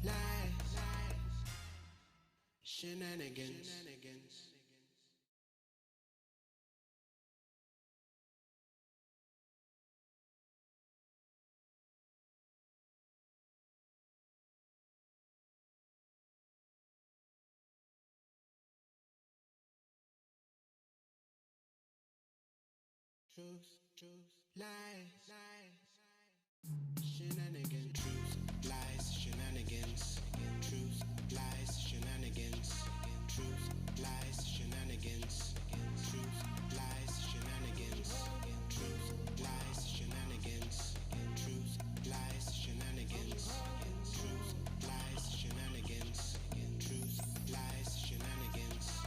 lies, shenanigans. Truth, lies, shenanigans. Truth, lies, shenanigans. Truth, lies, shenanigans. Truth, lies, shenanigans. Truth, lies, shenanigans. Truth, lies, shenanigans. Truth, lies, shenanigans. Truth, lies, shenanigans.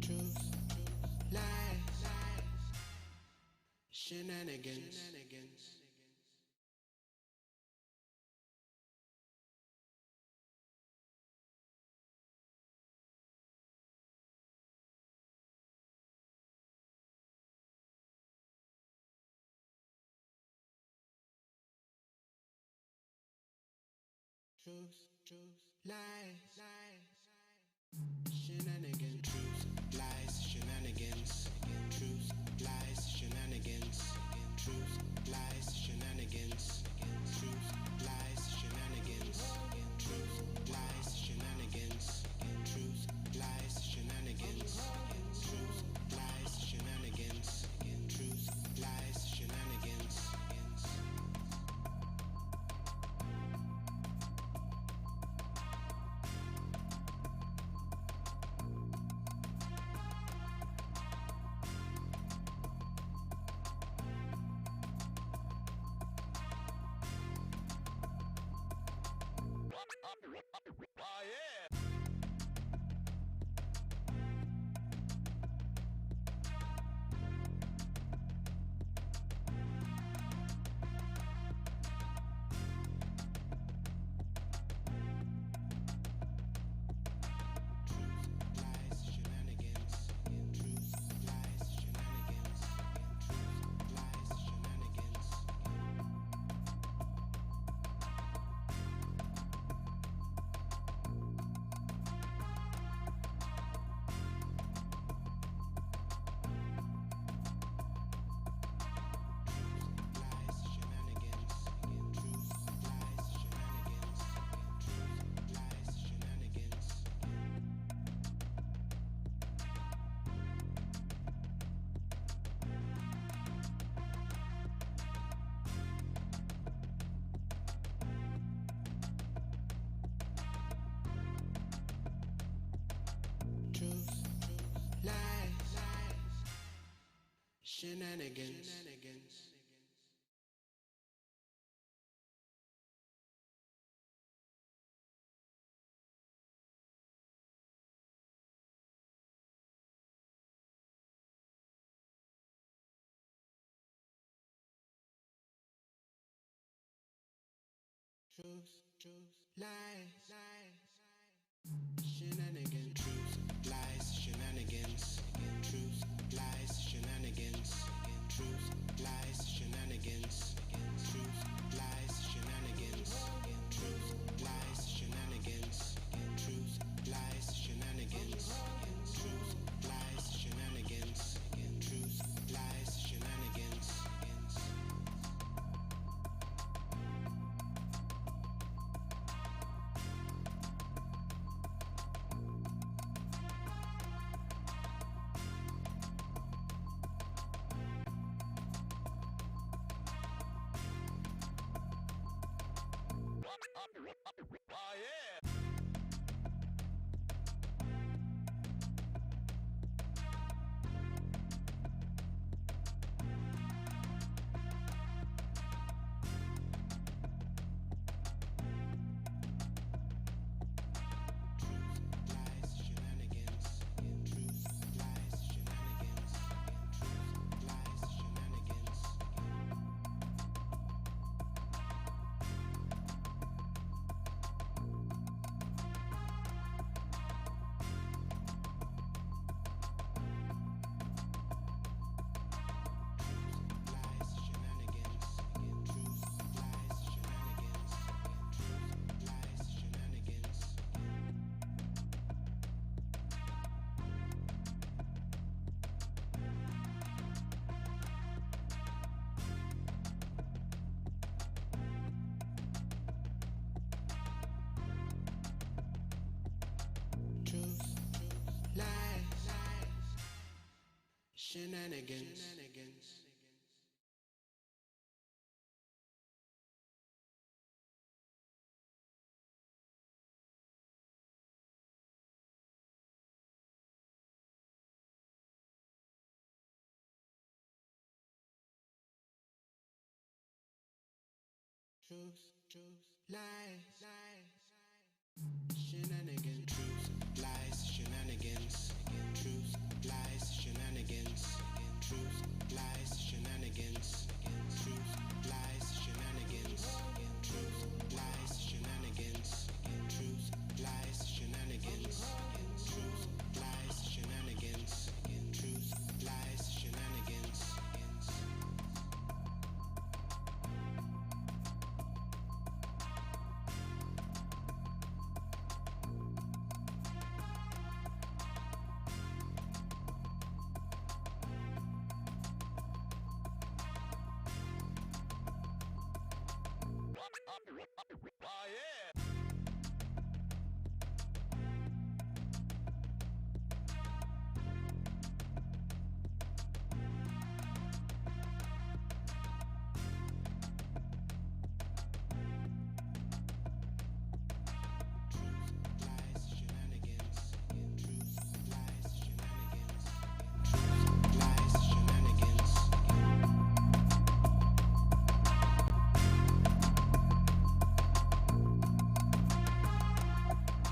Truth, lies, shenanigans. Shenanigans. Truth, lies, shenanigans. Truth, lies, shenanigans. Truth, lies, shenanigans. Truth, lies, shenanigans. Truth, lies, shenanigans. Truth, lies, shenanigans. Truth, lies, shenanigans. Truth, lies, shenanigans. Truth, lies, shenanigans. Shenanigans. Truth, lies, shenanigans. Truth, lies, shenanigans. Truth, lies, shenanigans. Shenanigans. Truth, lies, shenanigans. Truth, lies, shenanigans. Truth, lies, shenanigans. Truth, lies, shenanigans. Truth, lies, shenanigans. Truth, lies, shenanigans. Truth, lies, shenanigans. Truth, lies, shenanigans. Truth, lies, shenanigans.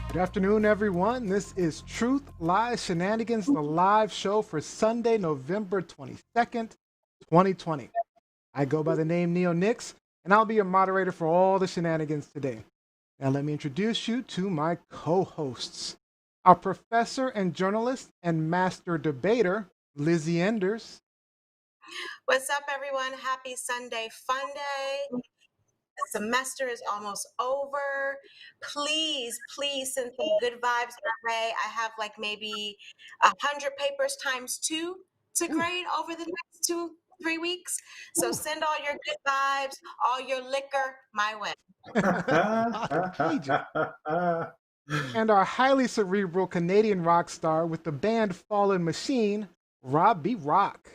Good afternoon, everyone. This is Truth, Lies, Shenanigans, the live show for Sunday, November 22nd, 2020. I go by the name Neo Nix, and I'll be your moderator for all the shenanigans today. Now, let me introduce you to my co-hosts. Our professor and journalist and master debater, Lizzie Enders. What's up, everyone? Happy Sunday Fun Day. The semester is almost over. Please send some good vibes our way. I have like maybe 100 papers times 2 to grade over the next 2-3 weeks. So send all your good vibes, all your liquor my way. And our highly cerebral Canadian rock star with the band Fallen Machine, Rob B. Rock.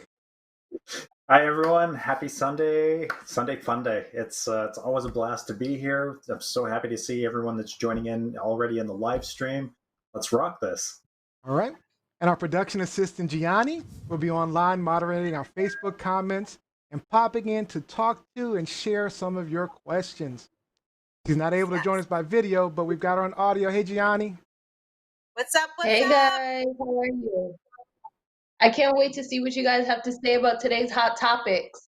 Hi everyone, happy Sunday Fun Day. It's always a blast to be here. I'm so happy to see everyone that's joining in already in the live stream. Let's rock this. All right. And our production assistant Gianni will be online moderating our Facebook comments and popping in to talk to and share some of your questions. She's not able to join us by video, but we've got her on audio. Hey Gianni. What's up? Hey guys, how are you? I can't wait to see what you guys have to say about today's hot topics.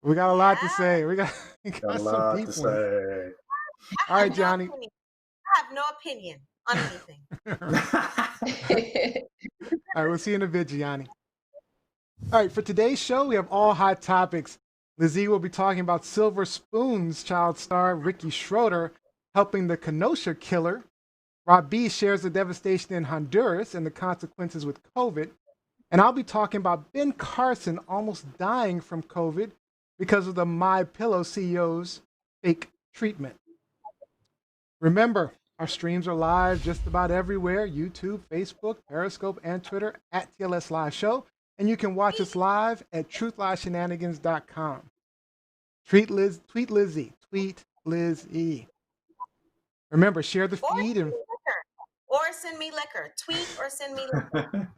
We got a lot to say. We got a lot to say. All right, Johnny. I have no opinion on anything. All right, we'll see you in a bit, Gianni. All right, for today's show, we have all hot topics. Lizzie will be talking about Silver Spoon's child star, Ricky Schroder, helping the Kenosha killer. Rob B shares the devastation in Honduras and the consequences with COVID. And I'll be talking about Ben Carson almost dying from COVID because of the MyPillow CEO's fake treatment. Remember, our streams are live just about everywhere: YouTube, Facebook, Periscope, and Twitter at TLS Live Show. And you can watch us live at truthlieshenanigans.com. Tweet Lizzie. Remember, share the feed and or send me liquor. Tweet or send me liquor.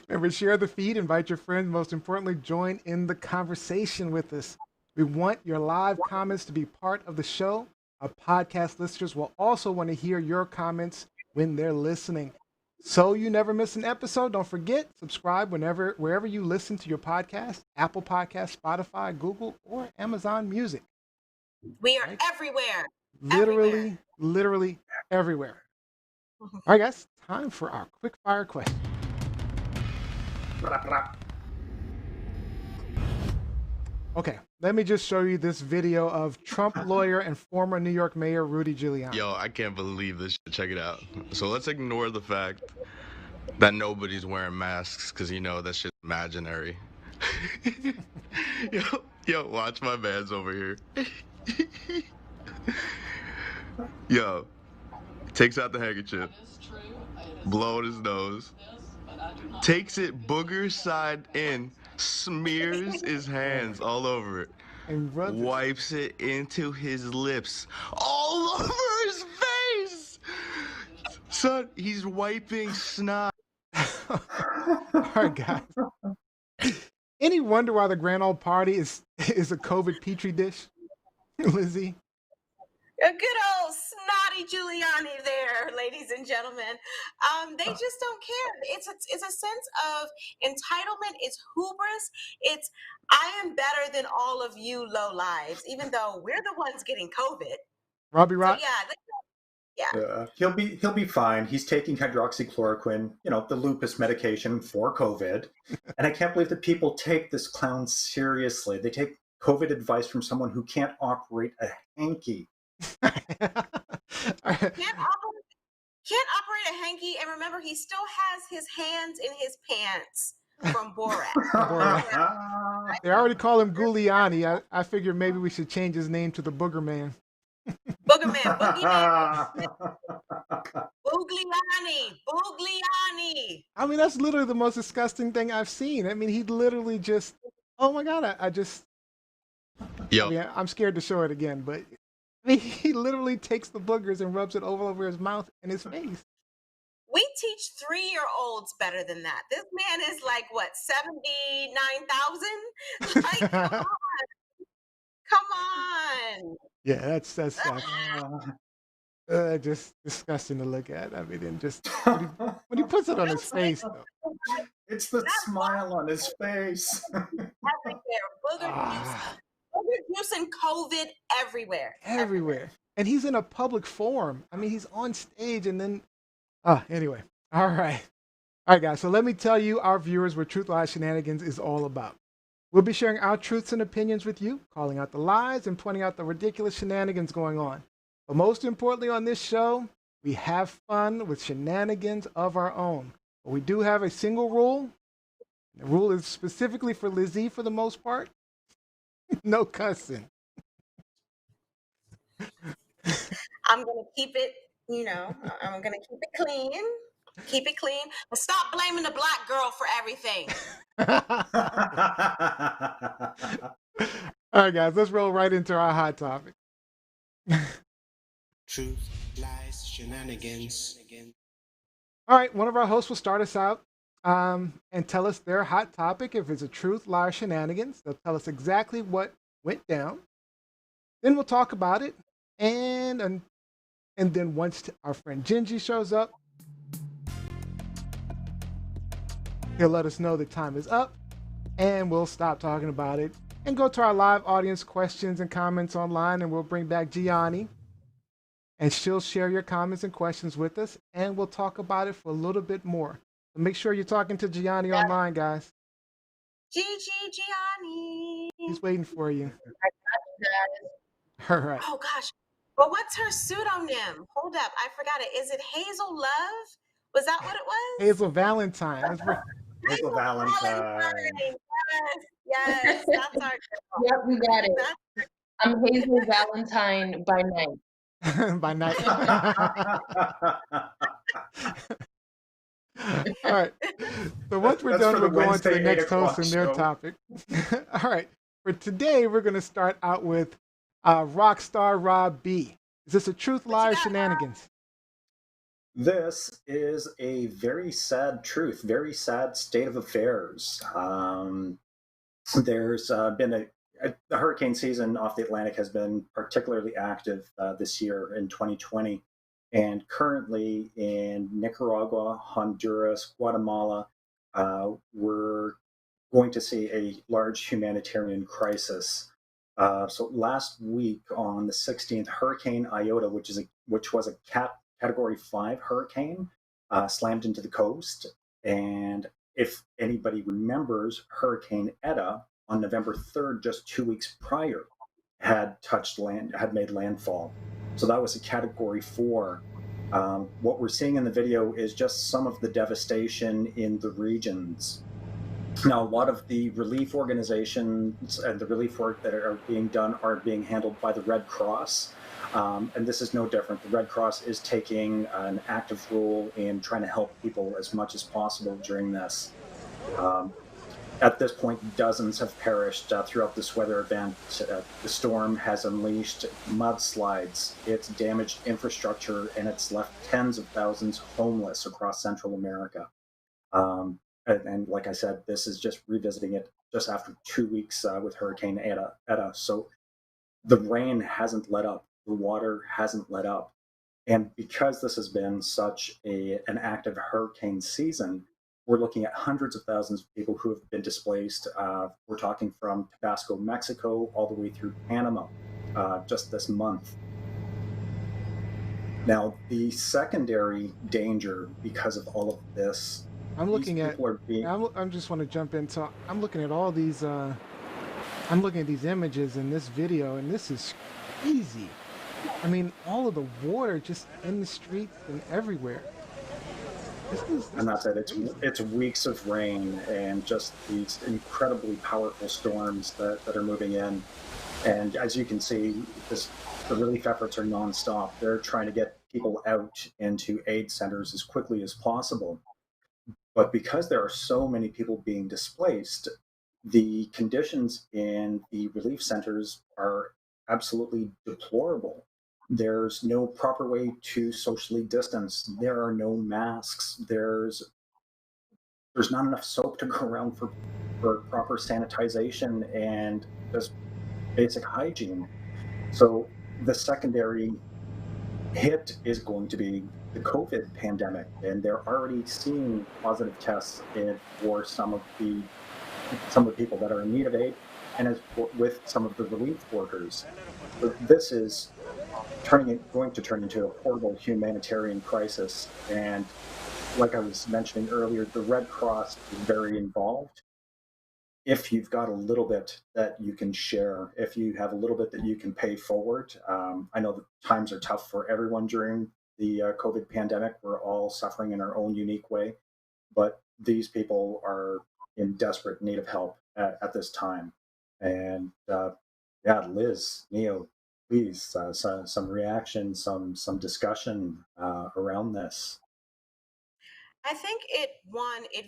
Remember, share the feed, invite your friends, most importantly, join in the conversation with us. We want your live comments to be part of the show. Our podcast listeners will also want to hear your comments when they're listening. So you never miss an episode, don't forget, subscribe wherever you listen to your podcast: Apple Podcasts, Spotify, Google, or Amazon Music. We are everywhere. Literally everywhere. All right, guys, time for our quick fire question. Okay, let me just show you this video of Trump lawyer and former New York Mayor Rudy Giuliani. Yo, I can't believe this shit. Check it out. So let's ignore the fact that nobody's wearing masks because, that shit's imaginary. Yo, watch my man's over here. Yo, takes out the handkerchief, blowing his nose, takes it booger side in, smears his hands all over it, And rubs it. wipes it into his lips, all over his face. Son, he's wiping snot. All right, guys. Any wonder why the grand old party is a COVID petri dish, Lizzie? A good old snotty Giuliani there, ladies and gentlemen. They just don't care. It's a sense of entitlement. It's hubris. It's I am better than all of you low lives, even though we're the ones getting COVID. Robbie So Rock? yeah. He'll be fine. He's taking hydroxychloroquine, the lupus medication for COVID. And I can't believe that people take this clown seriously. They take COVID advice from someone who can't operate a hanky. Can't operate a hanky, and remember, he still has his hands in his pants from Borat. They already call him Giuliani. I figured maybe we should change his name to the Booger Man. Boogerman, Boogeyman, Bugliani. I mean, that's literally the most disgusting thing I've seen. I mean, he literally just, oh my God, Yo, I mean, I'm scared to show it again, but I mean, he literally takes the boogers and rubs it all over his mouth and his face. We teach 3-year-olds better than that. This man is like, what, 79,000? Like, come on. Yeah, that's just disgusting to look at. I mean, and just when he puts it on his face, though. It's the smile on his face. Everywhere. Booger juice and COVID everywhere. Everywhere. And he's in a public forum. I mean, he's on stage and then, anyway. All right. All right, guys. So let me tell you, our viewers, what Truth Lies Shenanigans is all about. We'll be sharing our truths and opinions with you, calling out the lies and pointing out the ridiculous shenanigans going on. But most importantly on this show, we have fun with shenanigans of our own. But we do have a single rule. The rule is specifically for Lizzie for the most part. No cussing. I'm going to keep it, I'm going to keep it clean. Keep it clean. But stop blaming the black girl for everything. All right, guys, let's roll right into our hot topic. Truth, lies, shenanigans. All right, one of our hosts will start us out and tell us their hot topic. If it's a truth, lie, or shenanigans, they'll tell us exactly what went down. Then we'll talk about it. And then once our friend Gingy shows up, he'll let us know the time is up, and we'll stop talking about it and go to our live audience questions and comments online, and we'll bring back Gianni, and she'll share your comments and questions with us, and we'll talk about it for a little bit more. So make sure you're talking to Gianni online, guys. Gianni. He's waiting for you. All right. Oh, gosh. But what's her pseudonym? Hold up. I forgot it. Is it Hazel Love? Was that what it was? Hazel Valentine. Hazel Valentine. Yes. That's our girl. Yep, we got it. I'm Hazel Valentine by night. By night. All right. So once we're done, we'll go on to the next host and their topic. All right. For today, we're going to start out with Rockstar Rob B. Is this a truth, lie, or shenanigans? This is a very sad truth, very sad state of affairs. There's been the hurricane season off the Atlantic has been particularly active this year in 2020. And currently in Nicaragua, Honduras, Guatemala, we're going to see a large humanitarian crisis. So last week on the 16th, Hurricane Iota, which was a Category 5 hurricane, slammed into the coast. And if anybody remembers, Hurricane Eta on November 3rd, just 2 weeks prior, had made landfall. So that was a Category 4. What we're seeing in the video is just some of the devastation in the regions. Now, a lot of the relief organizations and the relief work that are being done are being handled by the Red Cross. And this is no different. The Red Cross is taking an active role in trying to help people as much as possible during this. Um, at this point, dozens have perished throughout this weather event. The storm has unleashed mudslides, it's damaged infrastructure, and it's left tens of thousands homeless across Central America. Um, and like I said, this is just revisiting it just after 2 weeks with Hurricane Eta. So the rain hasn't let up, the water hasn't let up. And because this has been such an active hurricane season, we're looking at hundreds of thousands of people who have been displaced. We're talking from Tabasco, Mexico, all the way through Panama just this month. Now, the secondary danger because of all of this, I'm looking at. people are being. I'm just want to jump in. So I'm looking at all these. I'm looking at these images in this video, and this is crazy. I mean, all of the water just in the streets and everywhere. And that's it. It's weeks of rain and just these incredibly powerful storms that are moving in. And as you can see, the relief efforts are nonstop. They're trying to get people out into aid centers as quickly as possible. But because there are so many people being displaced, the conditions in the relief centers are absolutely deplorable. There's no proper way to socially distance. There are no masks. There's not enough soap to go around for proper sanitization and just basic hygiene. So the secondary hit is going to be the COVID pandemic, and they're already seeing positive tests for some of the people that are in need of aid, and with some of the relief workers. But this is going to turn into a horrible humanitarian crisis. And like I was mentioning earlier, the Red Cross is very involved. If you've got a little bit that you can share, if you have a little bit that you can pay forward, I know that times are tough for everyone during the COVID pandemic. We're all suffering in our own unique way, but these people are in desperate need of help at this time. And yeah, Liz, Neo, please, some reaction, some discussion around this. I think it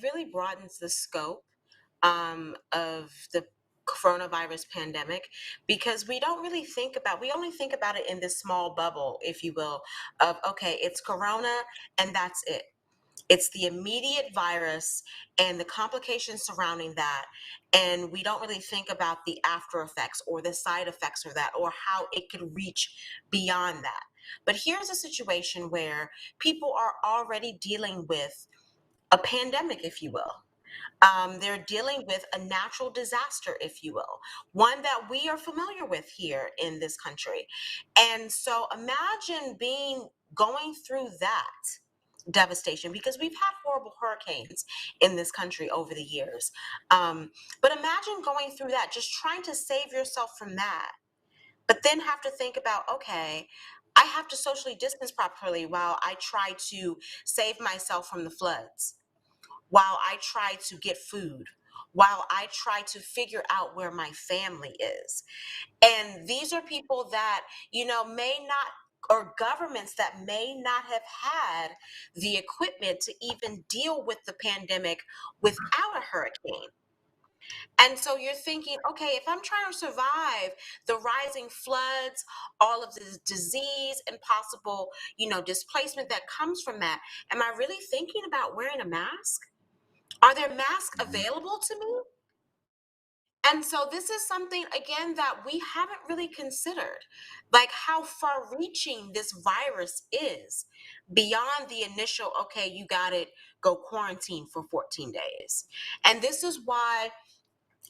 really broadens the scope of the coronavirus pandemic, because we only think about it in this small bubble, if you will, of, okay, it's corona and that's it. It's the immediate virus and the complications surrounding that. And we don't really think about the after effects or the side effects of that, or how it could reach beyond that. But here's a situation where people are already dealing with a pandemic, if you will. They're dealing with a natural disaster, if you will, one that we are familiar with here in this country. And so imagine going through that devastation, because we've had horrible hurricanes in this country over the years. But imagine going through that, just trying to save yourself from that, but then have to think about, okay, I have to socially distance properly while I try to save myself from the floods, while I try to get food, while I try to figure out where my family is. And these are people that, may not, or governments that may not have had the equipment to even deal with the pandemic without a hurricane. And so you're thinking, okay, if I'm trying to survive the rising floods, all of the disease and possible, displacement that comes from that, am I really thinking about wearing a mask? Are there masks available to me? And so this is something, again, that we haven't really considered, like how far reaching this virus is beyond the initial, okay, you got it, go quarantine for 14 days. And this is why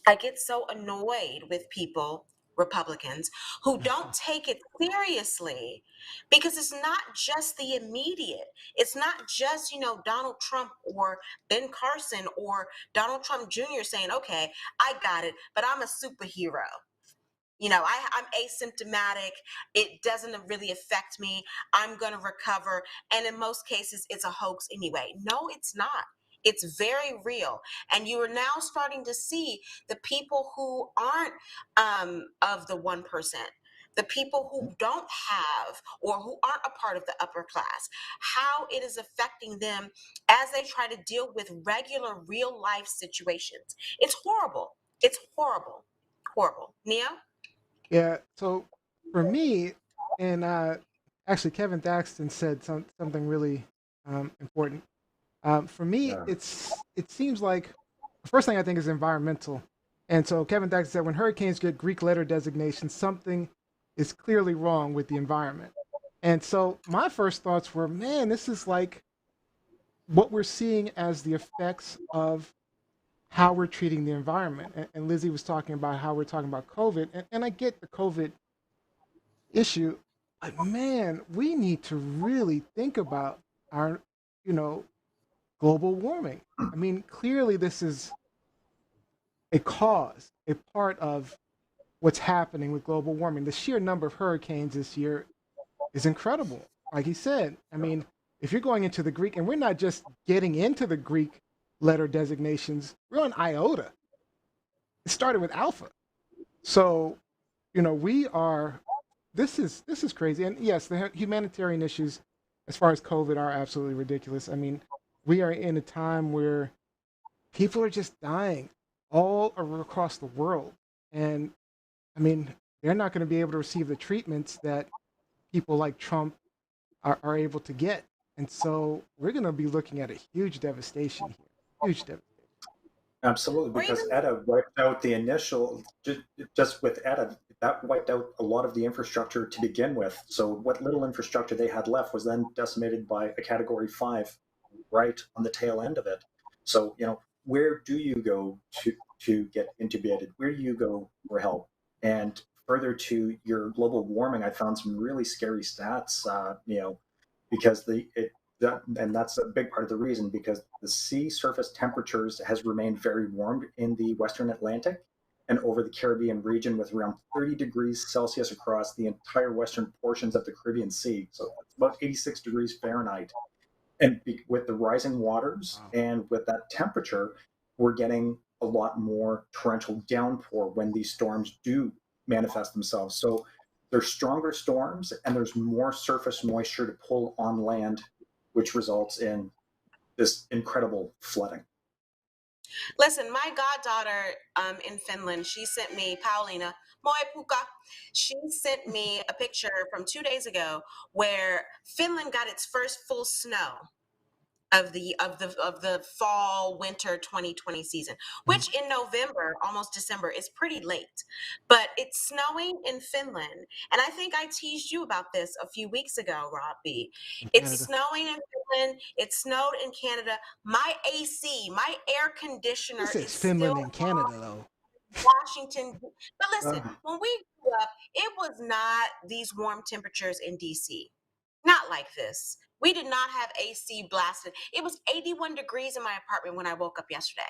I get so annoyed with people, Republicans, who don't take it seriously, because it's not just the immediate. It's not just, Donald Trump or Ben Carson or Donald Trump Jr. saying, okay, I got it, but I'm a superhero. I'm asymptomatic. It doesn't really affect me. I'm going to recover. And in most cases, it's a hoax anyway. No, it's not. It's very real. And you are now starting to see the people who aren't of the 1%, the people who don't have or who aren't a part of the upper class, how it is affecting them as they try to deal with regular real life situations. It's horrible. It's horrible. Horrible. Nia? Yeah. So for me, and actually, Kevin Thaxton said something really important. For me, Yeah. it seems like the first thing I think is environmental. And so Kevin Thaxton said when hurricanes get Greek letter designation, something is clearly wrong with the environment. And so my first thoughts were, man, this is like what we're seeing as the effects of how we're treating the environment. And Lizzie was talking about how we're talking about COVID, and I get the COVID issue. But man, we need to really think about our, you know, global warming. I mean, clearly this is a cause, a part of what's happening with global warming. The sheer number of hurricanes this year is incredible. Like he said, I mean, if you're going into the Greek, and we're not just getting into the Greek letter designations, we're on iota. It started with alpha. So, we are. This is crazy. And yes, the humanitarian issues, as far as COVID, are absolutely ridiculous. I mean, we are in a time where people are just dying all across the world, and I mean, they're not going to be able to receive the treatments that people like Trump are able to get. And so we're going to be looking at a huge devastation here. Huge devastation. Absolutely, Or even because ETA wiped out the initial, just with ETA, that wiped out a lot of the infrastructure to begin with. So what little infrastructure they had left was then decimated by a Category 5 right on the tail end of it. So, where do you go to get intubated? Where do you go for help? And further to your global warming, I found some really scary stats, because that's a big part of the reason, because the sea surface temperatures has remained very warm in the Western Atlantic and over the Caribbean region, with around 30 degrees Celsius across the entire western portions of the Caribbean Sea. So it's about 86 degrees Fahrenheit. And with the rising waters Wow. and with that temperature, we're getting a lot more torrential downpour when these storms do manifest themselves. So there's stronger storms and there's more surface moisture to pull on land, which results in this incredible flooding. listen, my goddaughter in Finland, she sent me, Paulina, moi puka. She sent me a picture from 2 days ago where Finland got its first full snow of the fall winter 2020 season, which in November, almost December, is pretty late. But it's snowing in Finland, and I think I teased you about this a few weeks ago, Robbie. In It's Canada. snowing in Finland. It snowed in Canada. My AC, my air conditioner This is is still Finland and Canada, though. Washington. But listen, Uh, when we grew up, it was not these warm temperatures in DC. Not like this. We did not have AC blasted. It was 81 degrees in my apartment when I woke up yesterday.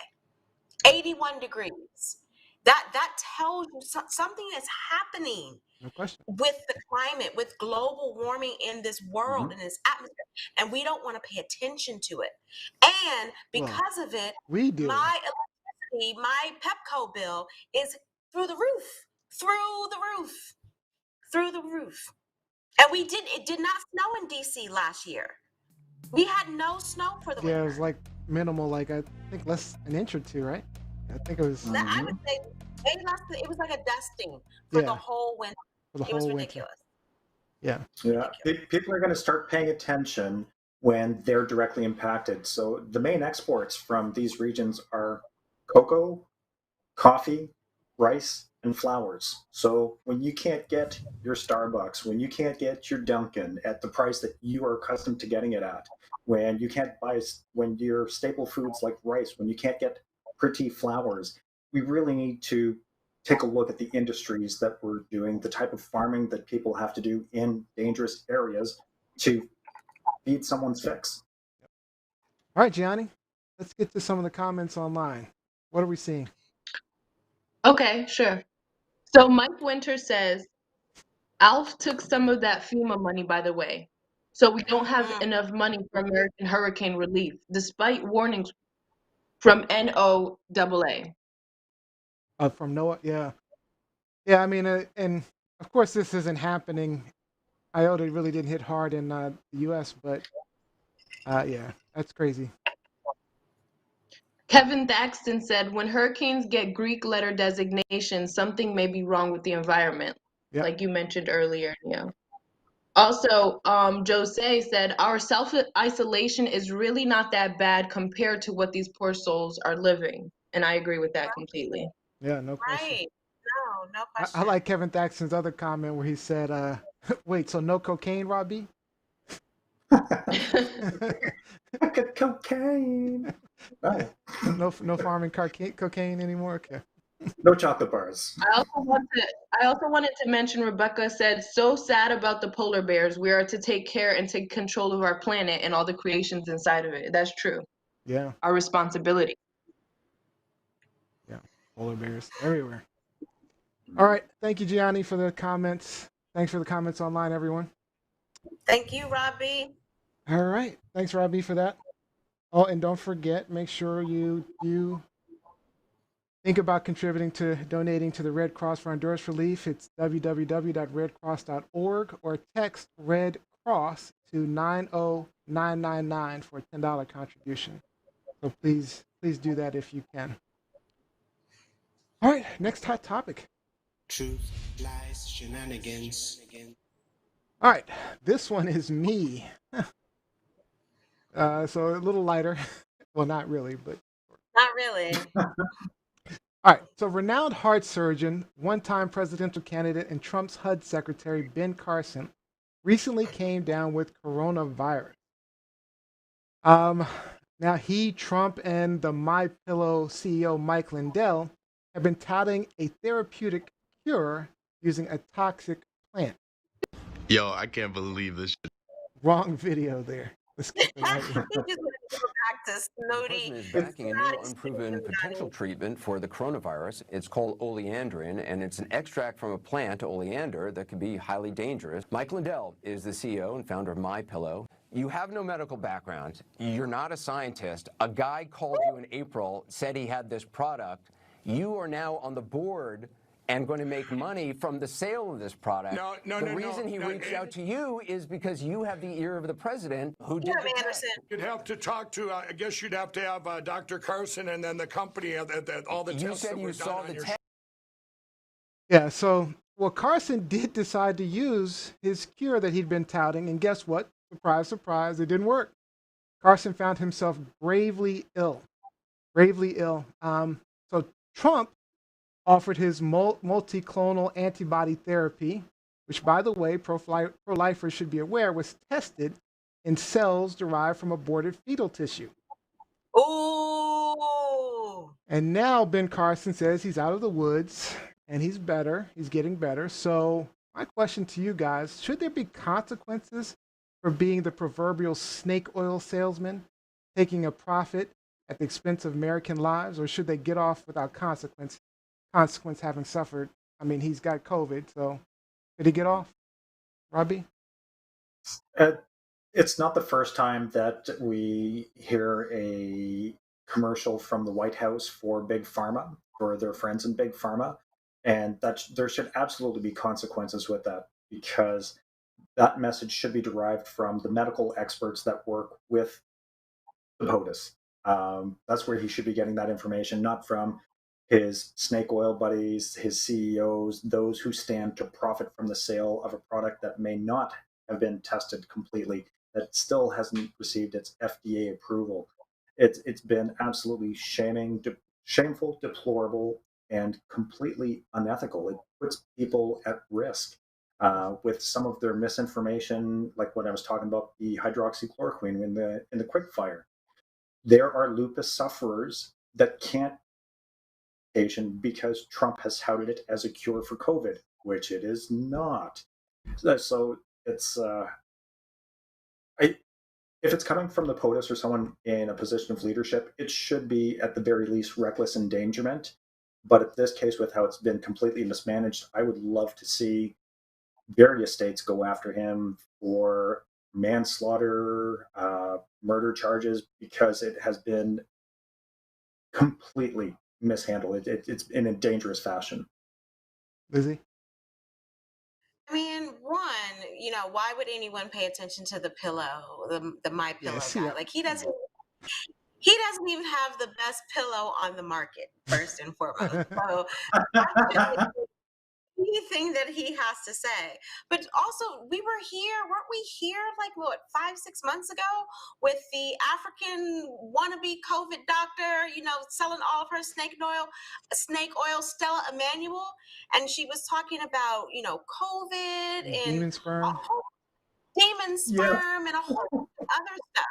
81 degrees. That tells you something is happening No question. with the climate, with global warming in this world, in this atmosphere, and we don't want to pay attention to it. And Well, because of it, we do. my electricity, my Pepco bill is through the roof, through the roof, through the roof. And it did not snow in DC last year. We had no snow for the Yeah, it was winter. like minimal, like I think less an inch or two, right? I think it was, That I would say way less it was like a dusting for the yeah, whole winter. for the It was whole winter. ridiculous. Yeah. Yeah, Ridiculous. people are going to start paying attention when they're directly impacted. So the main exports from these regions are cocoa, coffee, rice, and flowers. So when you can't get your Starbucks, when you can't get your Dunkin' at the price that you are accustomed to getting it at, when you can't buy, when your staple foods like rice, when you can't get pretty flowers, we really need to take a look at the industries that we're doing, the type of farming that people have to do in dangerous areas to feed someone's fix. All right, Gianni, let's get to some of the comments online. What are we seeing? Okay, sure. So Mike Winter says, Alf took some of that FEMA money, by the way. So we don't have Mm. enough money for American hurricane relief, despite warnings From NOAA. From Noah, yeah. Yeah, I mean, and of course, this isn't happening. IOTA really didn't hit hard in the U.S., but yeah, that's crazy. Kevin Thaxton said, when hurricanes get Greek letter designation, something may be wrong with the environment, Yeah, like you mentioned earlier, Neo. Also, Jose said, our self-isolation is really not that bad compared to what these poor souls are living. And I agree with that completely. yeah, no question. Right. No I question. like Kevin Thaxton's other comment where he said, "Wait, so no cocaine, Robbie?" Look at cocaine. Oh, No farming cocaine anymore. Okay. no chocolate bars. I also wanted to mention Rebecca said, so sad about the polar bears. We are to take care and take control of our planet and all the creations inside of it. That's true. Yeah, Our responsibility. yeah. Polar bears everywhere. All right. Thank you, Gianni, for the comments. Thanks for the comments online, everyone. Thank you, Robbie. All right. Thanks, Robbie, for that. Oh, and don't forget, make sure you do think about contributing to donating to the Red Cross for Honduras Relief. It's www.redcross.org or text Red Cross to 90999 for a $10 contribution. So please do that if you can. All right, next hot topic. Truth, lies, shenanigans. All right, this one is me. So a little lighter. Well, not really, but. Not really. All right, so renowned heart surgeon, one-time presidential candidate, and Trump's HUD secretary, Ben Carson, recently came down with coronavirus. Now he, Trump, and the MyPillow CEO, Mike Lindell, have been touting a therapeutic cure using a toxic plant. Yo, I can't believe this shit. Wrong video there. Let's keep it right. He just wanted to go back to The snooty. president is backing a new unproven potential treatment for the coronavirus. It's called oleandrin, and it's an extract from a plant, oleander, that can be highly dangerous. Mike Lindell is the CEO and founder of MyPillow. You have no medical background. You're not a scientist. A guy called you in April, said he had this product. You are now on the board and going to make money from the sale of this product. The reason he reached out to you is because you have the ear of the president who did the test. You'd have to talk to, I guess you'd have to have Dr. Carson and then the company, all the You tests said that you were saw done the on your test. Yeah, so, well, Carson did decide to use his cure that he'd been touting, and guess what? Surprise, surprise, it didn't work. Carson found himself gravely ill. Gravely ill. So Trump offered his multiclonal antibody therapy, which, by the way, pro-lifers should be aware, was tested in cells derived from aborted fetal tissue. Ooh. And now Ben Carson says he's out of the woods and he's better. He's getting better. So my question to you guys, should there be consequences for being the proverbial snake oil salesman, taking a profit at the expense of American lives, or should they get off without consequence having suffered? I mean, he's got COVID, so did he get off? Robbie? It's not the first time that we hear a commercial from the White House for Big Pharma, for their friends in Big Pharma, and that there should absolutely be consequences with that, because that message should be derived from the medical experts that work with the POTUS. That's where he should be getting that information, not from his snake oil buddies, his CEOs, those who stand to profit from the sale of a product that may not have been tested completely, that still hasn't received its FDA approval. It's been absolutely shameful, deplorable, and completely unethical. It puts people at risk with some of their misinformation, like what I was talking about, the hydroxychloroquine in the quick fire. There are lupus sufferers that can't because Trump has touted it as a cure for COVID, which it is not. So it's if it's coming from the POTUS or someone in a position of leadership, it should be at the very least reckless endangerment. But in this case, with how it's been completely mismanaged, I would love to see various states go after him for manslaughter, murder charges, because it has been completely mishandled. It's in a dangerous fashion. Lizzie? I mean, one, why would anyone pay attention to the pillow, the My Pillow guy? Like he doesn't even have the best pillow on the market, first and foremost. So anything that he has to say. But also, weren't we here like what, 5-6 months ago with the African wannabe COVID doctor, selling all of her snake oil, Stella Emanuel, and she was talking about, COVID and Demon sperm. demon sperm and a whole bunch of other stuff.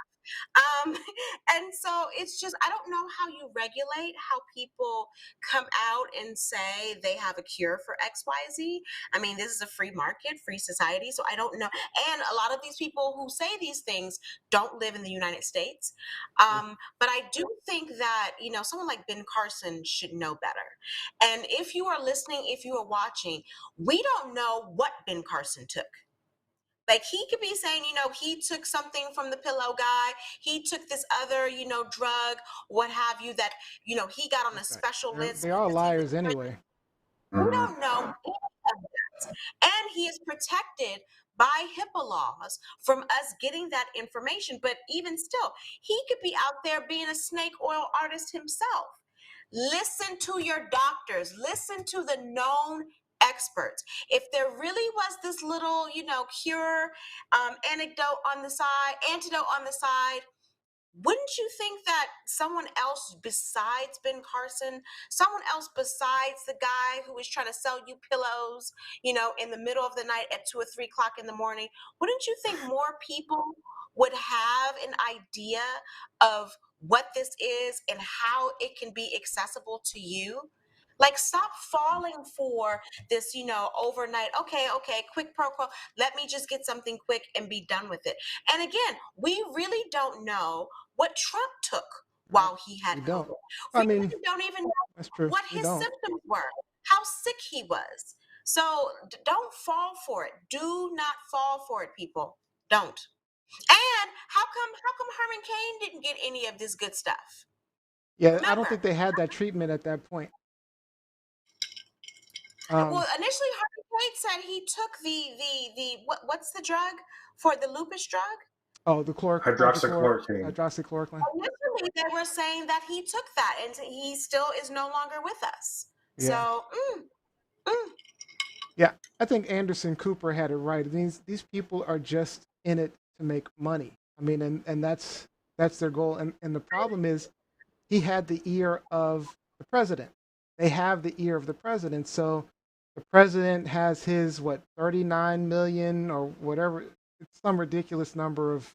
And so it's just, I don't know how you regulate how people come out and say they have a cure for XYZ. I mean, this is a free market, free society. So I don't know. And a lot of these people who say these things don't live in the United States. But I do think that, someone like Ben Carson should know better. And if you are listening, if you are watching, we don't know what Ben Carson took. Like he could be saying, he took something from the pillow guy. He took this other, drug, what have you, that, he got on a special list. They are liars anyway. We don't know any of that. And he is protected by HIPAA laws from us getting that information. But even still, he could be out there being a snake oil artist himself. Listen to your doctors. Listen to the known experts. If there really was this little, cure, antidote on the side, wouldn't you think that someone else besides Ben Carson, someone else besides the guy who was trying to sell you pillows, in the middle of the night at 2 or 3 o'clock in the morning, wouldn't you think more people would have an idea of what this is and how it can be accessible to you? Like, stop falling for this, overnight, okay, quick pro quo. Let me just get something quick and be done with it. And again, we really don't know what Trump took while he had COVID. We don't even know what his symptoms were, how sick he was. So don't fall for it. Do not fall for it, people. Don't. And how come Herman Cain didn't get any of this good stuff? Yeah, remember, I don't think they had that treatment at that point. Well, initially, Herman Cain said he took the what's the drug for the lupus drug? Oh, the hydroxychloroquine. Hydroxychloroquine. Initially, they were saying that he took that, and he still is no longer with us. Yeah. So, yeah, I think Anderson Cooper had it right. These people are just in it to make money. I mean, and that's their goal. And the problem is, he had the ear of the president. They have the ear of the president. So the president has his 39 million or whatever, it's some ridiculous number of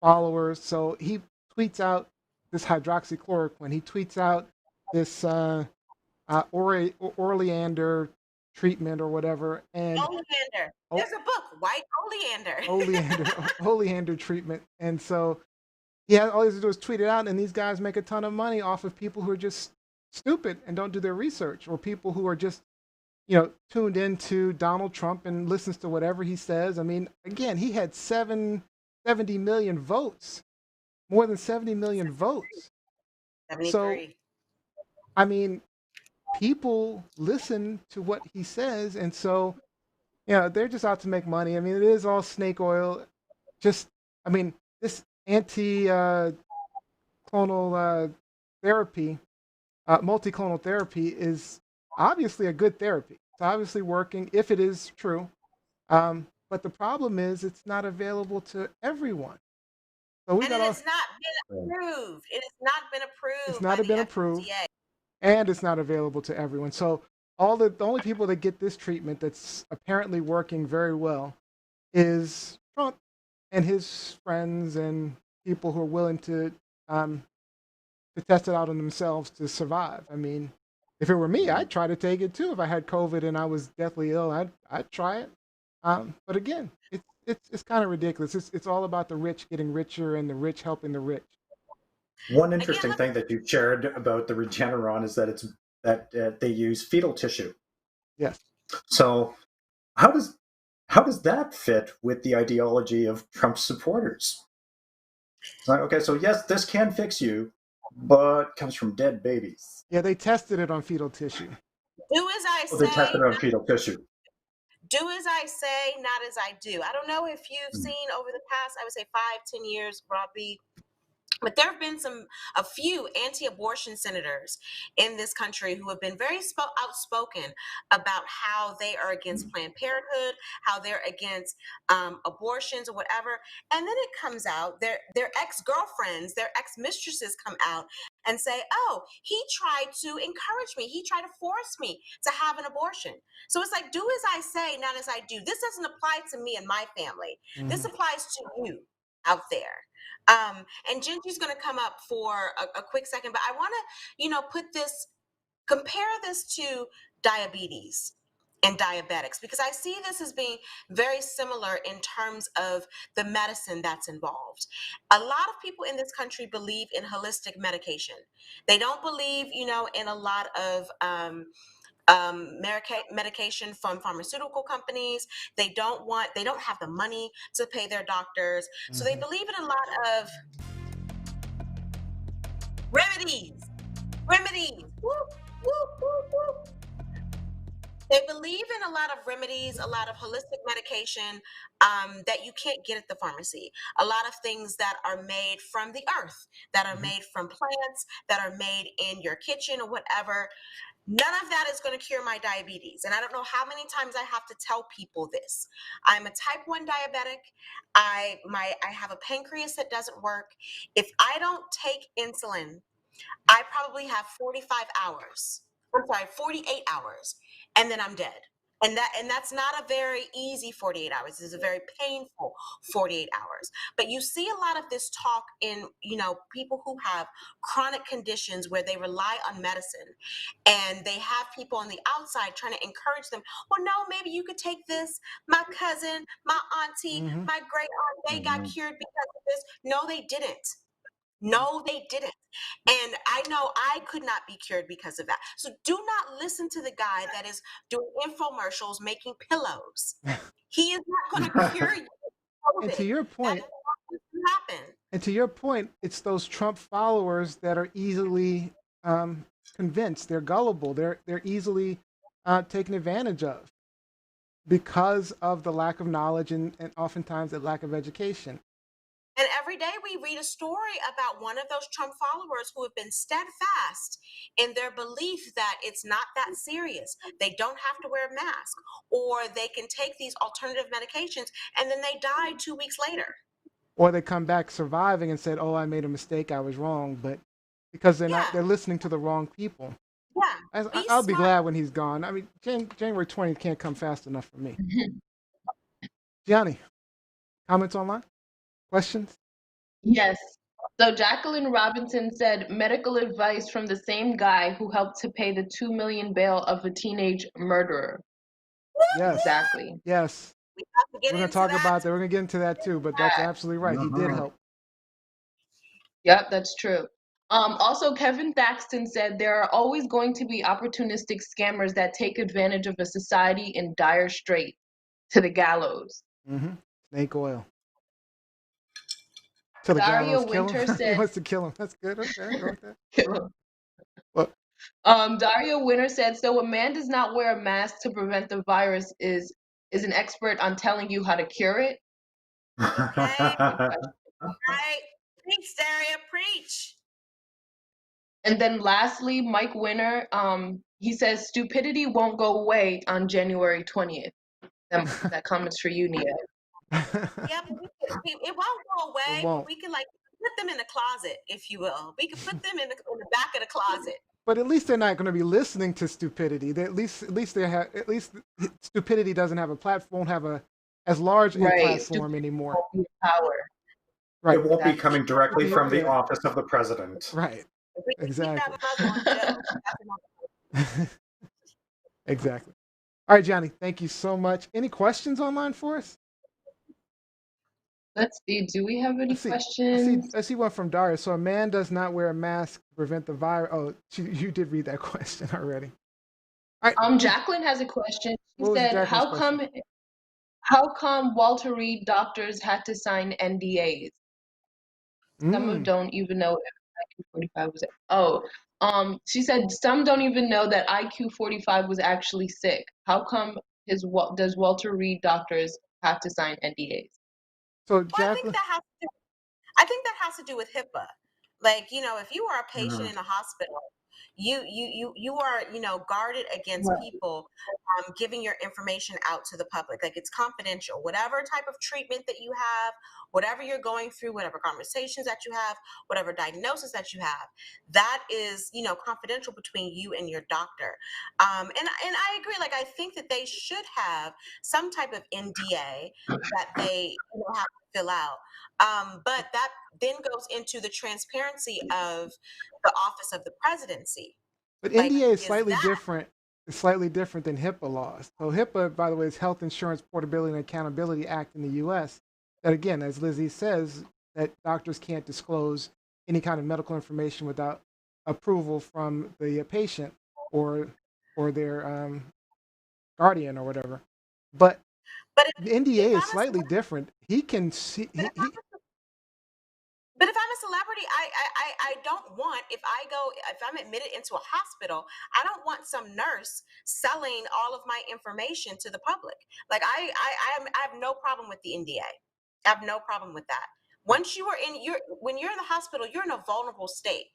followers. So he tweets out this hydroxychloroquine. He tweets out this Oleander treatment or whatever. And Oleander. There's a book, White Oleander. Oleander treatment. And so all he has to do is tweet it out, and these guys make a ton of money off of people who are just stupid and don't do their research, or people who are just, tuned into Donald Trump and listens to whatever he says. I mean, again, he had 70 million votes, more than 70 million votes. 73. So, I mean, people listen to what he says, and so, they're just out to make money. I mean, it is all snake oil. This anti-clonal therapy, multi-clonal therapy is obviously a good therapy. It's obviously working if it is true. But the problem is it's not available to everyone. So it has not been approved. It has not been approved. It's not been approved. FDA. And it's not available to everyone. So the only people that get this treatment that's apparently working very well is Trump and his friends and people who are willing to test it out on themselves to survive. I mean, if it were me, I'd try to take it too. If I had COVID and I was deathly ill, I'd try it. But again, it's kind of ridiculous. It's all about the rich getting richer and the rich helping the rich. One interesting thing that you shared about the Regeneron is that they use fetal tissue. Yes. So how does that fit with the ideology of Trump's supporters? It's like, okay, so yes, this can fix you, but comes from dead babies. Yeah, they tested it on fetal tissue. Do as I Oh, they say, tested it on fetal tissue. do as I say, not as I do. I don't know if you've seen over the past, I would say 5-10 years, Robbie, but there have been a few anti-abortion senators in this country who have been very outspoken about how they are against Planned Parenthood, how they're against abortions or whatever. And then it comes out, their ex-girlfriends, their ex-mistresses come out and say, oh, he tried to encourage me. He tried to force me to have an abortion. So it's like, do as I say, not as I do. This doesn't apply to me and my family. Mm-hmm. This applies to you out there. And Gingy's going to come up for a quick second, but I want to, compare this to diabetes and diabetics, because I see this as being very similar in terms of the medicine that's involved. A lot of people in this country believe in holistic medication. They don't believe, in a lot of medication from pharmaceutical companies. They don't have the money to pay their doctors. So they believe in a lot of remedies. Whoop, whoop, whoop, whoop. They believe in a lot of remedies, a lot of holistic medication that you can't get at the pharmacy. A lot of things that are made from the earth, that are made from plants, that are made in your kitchen or whatever. None of that is going to cure my diabetes. And I don't know how many times I have to tell people this. I'm a type 1 diabetic. I have a pancreas that doesn't work. If I don't take insulin, I probably have 48 hours, and then I'm dead. And that's not a very easy 48 hours. It's a very painful 48 hours. But you see a lot of this talk in, people who have chronic conditions where they rely on medicine, and they have people on the outside trying to encourage them. Well, no, maybe you could take this. My cousin, my auntie, my great aunt, they got cured because of this. No, they didn't. And I know I could not be cured because of that. So do not listen to the guy that is doing infomercials making pillows. He is not going to cure you. And to your point, it's those Trump followers that are easily convinced. They're gullible. They're easily taken advantage of because of the lack of knowledge and oftentimes the lack of education. And every day we read a story about one of those Trump followers who have been steadfast in their belief that it's not that serious. They don't have to wear a mask, or they can take these alternative medications, and then they die 2 weeks later. Or they come back surviving and said, oh, I made a mistake, I was wrong. But because they're listening to the wrong people. Yeah. I'll be glad when he's gone. I mean, January 20th can't come fast enough for me. Gianni, comments online? Questions? Yes. So Jacqueline Robinson said medical advice from the same guy who helped to pay the $2 million bail of a teenage murderer. Yes. Exactly. Yes. We're going to talk about that. We're going to get into that too, but that's absolutely right. He did help. Yep, that's true. Also, Kevin Thaxton said there are always going to be opportunistic scammers that take advantage of a society in dire strait to the gallows. Snake oil. To the Daria gallows, kill Winter him. said, he wants to kill him. That's good. Okay, go with that. Kill him. What? Daria Winter said, so a man does not wear a mask to prevent the virus is an expert on telling you how to cure it? Okay. Right. Preach, Daria, preach. And then lastly, Mike Winter, he says, stupidity won't go away on January 20th. That comment's for you, Nia. Yeah, but it won't go away. But we can put them in the closet, if you will. We can put them in the back of the closet. But at least they're not going to be listening to stupidity. At least stupidity doesn't have a platform, won't have as large a platform anymore. Power. Right. It won't be coming directly from the office of the president. Right. Exactly. Exactly. All right, Johnny, thank you so much. Any questions online for us? Let's see. Do we have any questions? I see one from Daria. So a man does not wear a mask to prevent the virus. Oh, you did read that question already. All right. Jacqueline has a question. She said, how come Walter Reed doctors had to sign NDAs? Some don't even know IQ 45 was. She said some don't even know that IQ 45 was actually sick. How come does Walter Reed doctors have to sign NDAs? So, Well, Jacqueline, I think that has to do with HIPAA. Like, if you are a patient Mhm. in a hospital, you are, guarded against Right. people giving your information out to the public. Like, it's confidential. Whatever type of treatment that you have, whatever you're going through, whatever conversations that you have, whatever diagnosis that you have, that is, confidential between you and your doctor. And I agree. Like, I think that they should have some type of NDA that they have to fill out. But that then goes into the transparency of the office of the presidency. but Like, NDA is is slightly that different. It's slightly different than HIPAA laws. So HIPAA, by the way, is Health Insurance Portability and Accountability Act in the U.S. That again, as Lizzie says, that doctors can't disclose any kind of medical information without approval from the patient or their guardian or whatever. But but the NDA if is I'm a slightly different. He can see. but if I'm But if I'm a celebrity, I don't want, if I'm admitted into a hospital, I don't want some nurse selling all of my information to the public. Like, I have no problem with the NDA. I have no problem with that. Once you are when you're in the hospital, you're in a vulnerable state.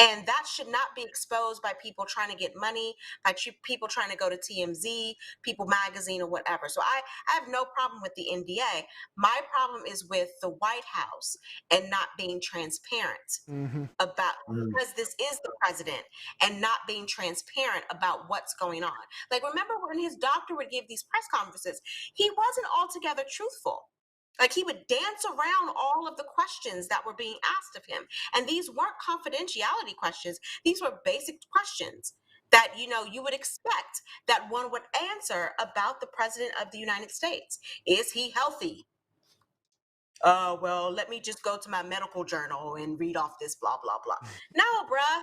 And that should not be exposed by people trying to get money, by people trying to go to TMZ, People Magazine, or whatever. So I have no problem with the NDA. My problem is with the White House and not being transparent Mm-hmm. about, Mm. because this is the president, and not being transparent about what's going on. Like, remember when his doctor would give these press conferences, he wasn't altogether truthful. Like, he would dance around all of the questions that were being asked of him. And these weren't confidentiality questions. These were basic questions that, you would expect that one would answer about the president of the United States. Is he healthy? Well, let me just go to my medical journal and read off this blah, blah, blah. No, bruh.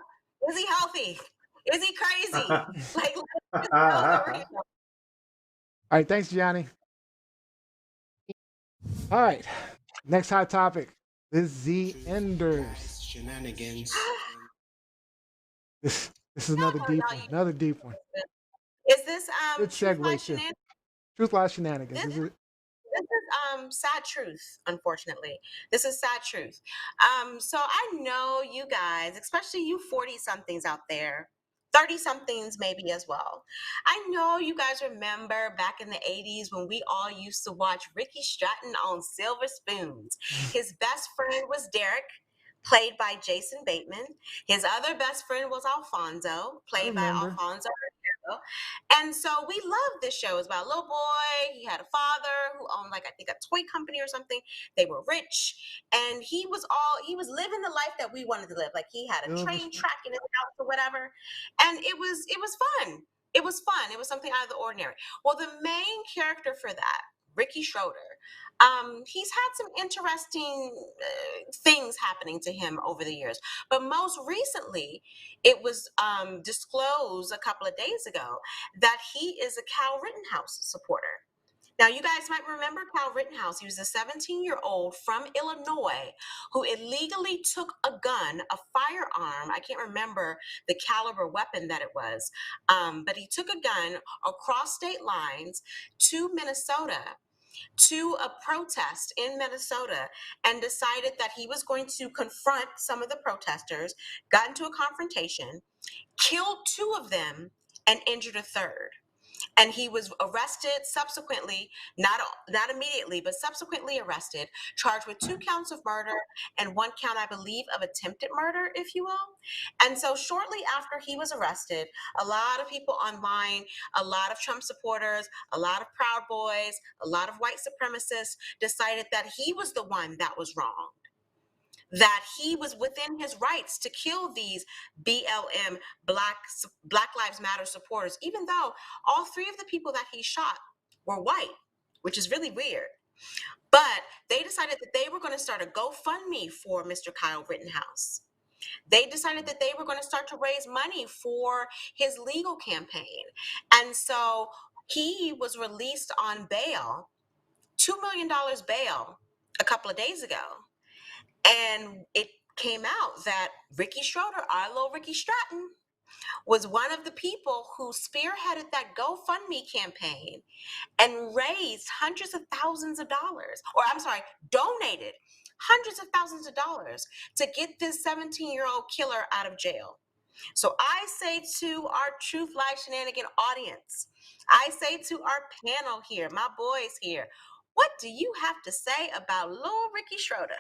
Is he healthy? Is he crazy? Like, let's just know the real. All right, thanks, Gianni. All right, next hot topic: Lizzie Truth, Enders. lies, shenanigans. This is another No, deep no, one. Another deep one. Is this Good Truth Lies segue too. Shenanigans? Truth lies shenanigans. This Is it? this is sad truth, unfortunately. This is sad truth. So I know you guys, especially you 40 somethings out there, 30 somethings maybe as well. I know you guys remember back in the 80s when we all used to watch Ricky Stratton on Silver Spoons. His best friend was Derek, played by Jason Bateman. His other best friend was Alfonso, I played by remember. Alfonso. And so we loved this show. It was about a little boy. He had a father who owned, like, I think, a toy company or something. They were rich, and he was living the life that we wanted to live. Like, he had a Silver train spoon. track in his house or whatever, and it was fun. It was fun. It was something out of the ordinary. Well, the main character for that, Ricky Schroder, he's had some interesting things happening to him over the years. But most recently, it was disclosed a couple of days ago that he is a Cal Rittenhouse supporter. Now, you guys might remember Cal Rittenhouse. He was a 17-year-old from Illinois who illegally took a gun, a firearm. I can't remember the caliber weapon that it was, but he took a gun across state lines to Minnesota, to a protest in Minnesota, and decided that he was going to confront some of the protesters, got into a confrontation, killed two of them, and injured a third. And he was arrested subsequently, not immediately, but subsequently arrested, charged with 2 counts of murder and 1 count, I believe, of attempted murder, if you will. And so shortly after he was arrested, a lot of people online, a lot of Trump supporters, a lot of Proud Boys, a lot of white supremacists decided that he was the one that was wrong, that he was within his rights to kill these BLM, Black Lives Matter supporters, even though all 3 of the people that he shot were white, which is really weird. But they decided that they were going to start a GoFundMe for Mr. Kyle Rittenhouse. They decided that they were going to start to raise money for his legal campaign. And so he was released on bail, $2 million bail, a couple of days ago. And it came out that Ricky Schroder, our little Ricky Stratton, was one of the people who spearheaded that GoFundMe campaign and raised hundreds of thousands of dollars, or I'm sorry, donated hundreds of thousands of dollars to get this 17-year-old killer out of jail. So I say to our Truth Live Shenanigan audience, I say to our panel here, my boys here, what do you have to say about little Ricky Schroder?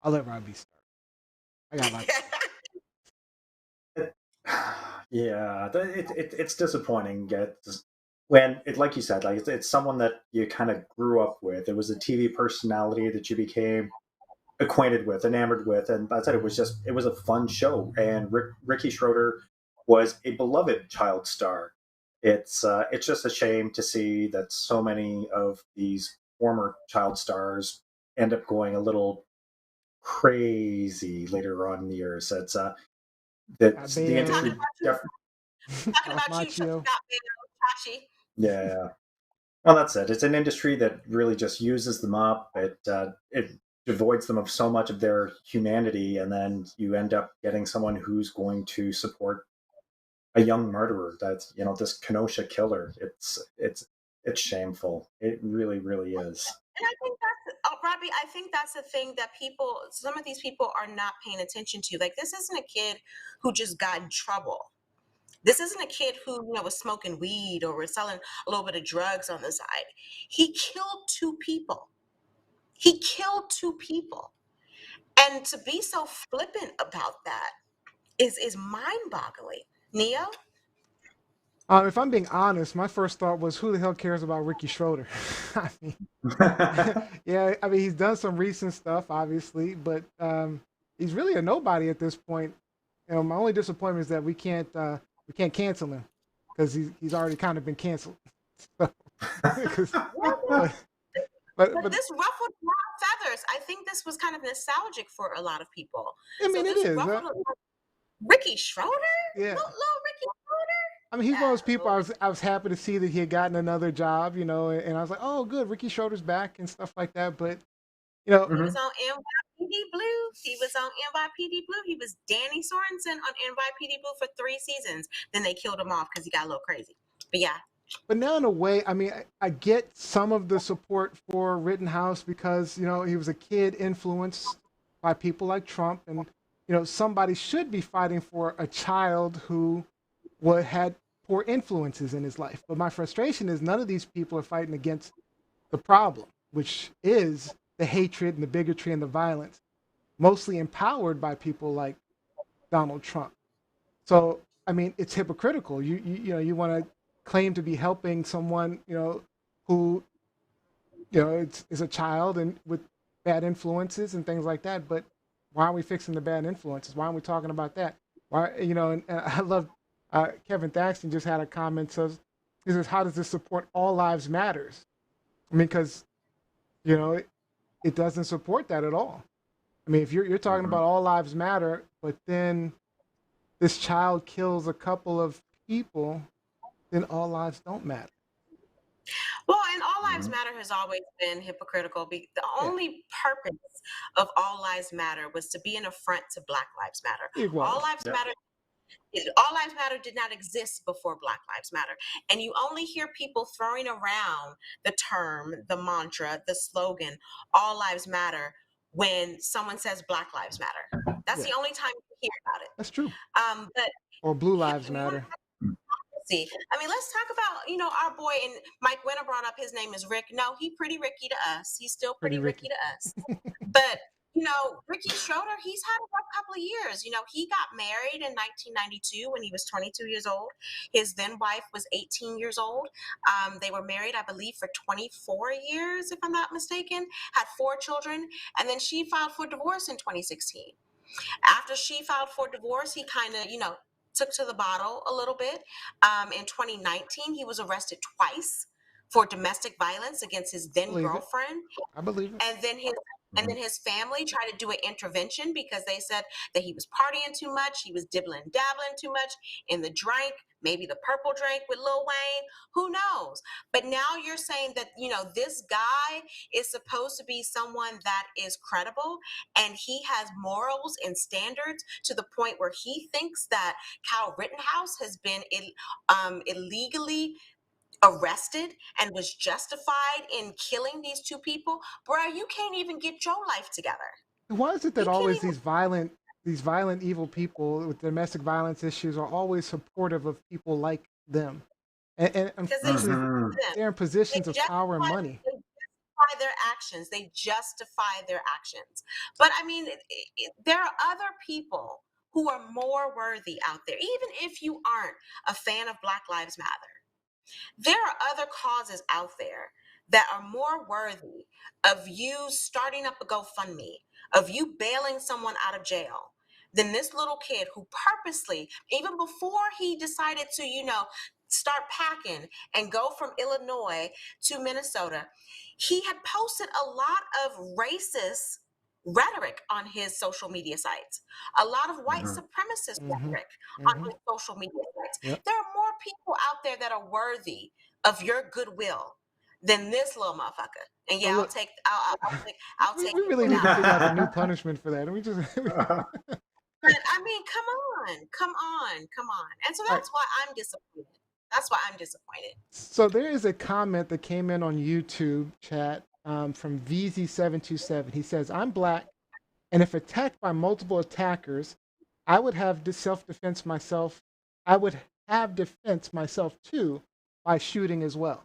I'll let Robbie start. I got a lot to say. Yeah, it's disappointing. When it, like you said, like it's someone that you kind of grew up with. It was a TV personality that you became acquainted with, enamored with, and I said it was a fun show. And Ricky Schroder was a beloved child star. It's just a shame to see that so many of these former child stars end up going a little crazy later on in the years. It's that the industry Talking about you, Machio. Tashi. Yeah. Well, that's it. It's an industry that really just uses them up. It devoids them of so much of their humanity, and then you end up getting someone who's going to support a young murderer. That's this Kenosha killer. It's shameful. It really, really is. And I think Robbie, I think that's the thing that some of these people are not paying attention to. Like, this isn't a kid who just got in trouble. This isn't a kid who was smoking weed or was selling a little bit of drugs on the side. He killed two people. And to be so flippant about that is mind-boggling. Neo? If I'm being honest, my first thought was, who the hell cares about Ricky Schroder? I mean, yeah, I mean, he's done some recent stuff, obviously, but he's really a nobody at this point. My only disappointment is that we can't cancel him because he's already kind of been canceled. So, but this ruffled a lot of feathers. I think this was kind of nostalgic for a lot of people. I mean, it is. Ricky Schroder? Yeah. Little Ricky Schroder? I mean, he's one of those people I was happy to see that he had gotten another job, and I was like, oh, good, Ricky Schroder's back and stuff like that. But, He was on NYPD Blue. He was Danny Sorensen on NYPD Blue for 3 seasons. Then they killed him off because he got a little crazy. But yeah. But now, in a way, I mean, I get some of the support for Rittenhouse because, he was a kid influenced by people like Trump. And, somebody should be fighting for a child who had poor influences in his life. But my frustration is none of these people are fighting against the problem, which is the hatred and the bigotry and the violence, mostly empowered by people like Donald Trump. So, I mean, it's hypocritical. You want to claim to be helping someone, who, is a child and with bad influences and things like that. But why are we fixing the bad influences? Why aren't we talking about that? Why, and I love Kevin Thaxton just had a comment. He says, how does this support All Lives Matters? I mean, because, it doesn't support that at all. I mean, if you're talking about All Lives Matter, but then this child kills a couple of people, then all lives don't matter. Well, and All Lives Matter has always been hypocritical. The only purpose of All Lives Matter was to be an affront to Black Lives Matter. All Lives Matter. All Lives Matter did not exist before Black Lives Matter. And you only hear people throwing around the term, the mantra, the slogan, All Lives Matter, when someone says Black Lives Matter. That's the only time you hear about it. That's true. Or Blue Lives Matter. I mean, let's talk about, our boy, and Mike Winter brought up his name is Rick. No, he pretty Ricky to us. He's still pretty Ricky to us. But, Ricky Schroder, he's had a rough couple of years. He got married in 1992 when he was 22 years old. His then wife was 18 years old. They were married, I believe, for 24 years, if I'm not mistaken, had 4 children. And then she filed for divorce in 2016. After she filed for divorce, he kind of, took to the bottle a little bit. In 2019, he was arrested twice for domestic violence against his then girlfriend. I believe it. And then And then his family tried to do an intervention because they said that he was partying too much. He was dibbling and dabbling too much in the drink, maybe the purple drink with Lil Wayne. Who knows? But now you're saying that, this guy is supposed to be someone that is credible and he has morals and standards to the point where he thinks that Kyle Rittenhouse has been illegally arrested and was justified in killing these two people. Bruh, you can't even get your life together. Why is it that You can't always even- these violent, evil people with domestic violence issues are always supportive of people like them? And because they unfortunately, them. they're in positions They of power and money. They justify their actions. They justify their actions. But I mean, there are other people who are more worthy out there, even if you aren't a fan of Black Lives Matter. There are other causes out there that are more worthy of you starting up a GoFundMe, of you bailing someone out of jail, than this little kid who purposely, even before he decided to, start packing and go from Illinois to Minnesota, he had posted a lot of racist rhetoric on his social media sites, a lot of white supremacist rhetoric on his social media sites. Yep. There are more people out there that are worthy of your goodwill than this little motherfucker. And yeah, Well, look, I'll take we really it need to down. figure out the new punishment for that. We just But I mean, come on. And so that's why I'm disappointed. That's why I'm disappointed. So there is a comment that came in on YouTube chat from VZ727. He says, "I'm Black, and if attacked by multiple attackers, I would have self-defense myself. I would have defense myself too by shooting as well."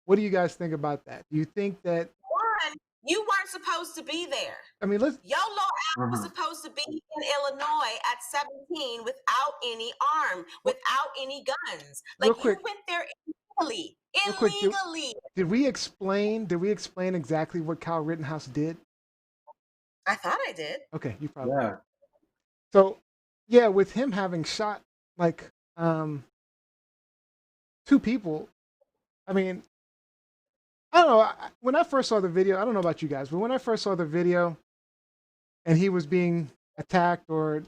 What do you guys think about that? Do you think that? One, you weren't supposed to be there. I mean, let's. YOLO Al was supposed to be in Illinois at 17 without any arm, without any guns. Real Like, quick. you went there illegally. Real quick, Illegally. Did we explain exactly what Kyle Rittenhouse did? I thought I did. Okay, you probably. Yeah. So, yeah, with him having shot like two people, I mean, I don't know. When I first saw the video, I don't know about you guys, but when I first saw the video, and he was being attacked, or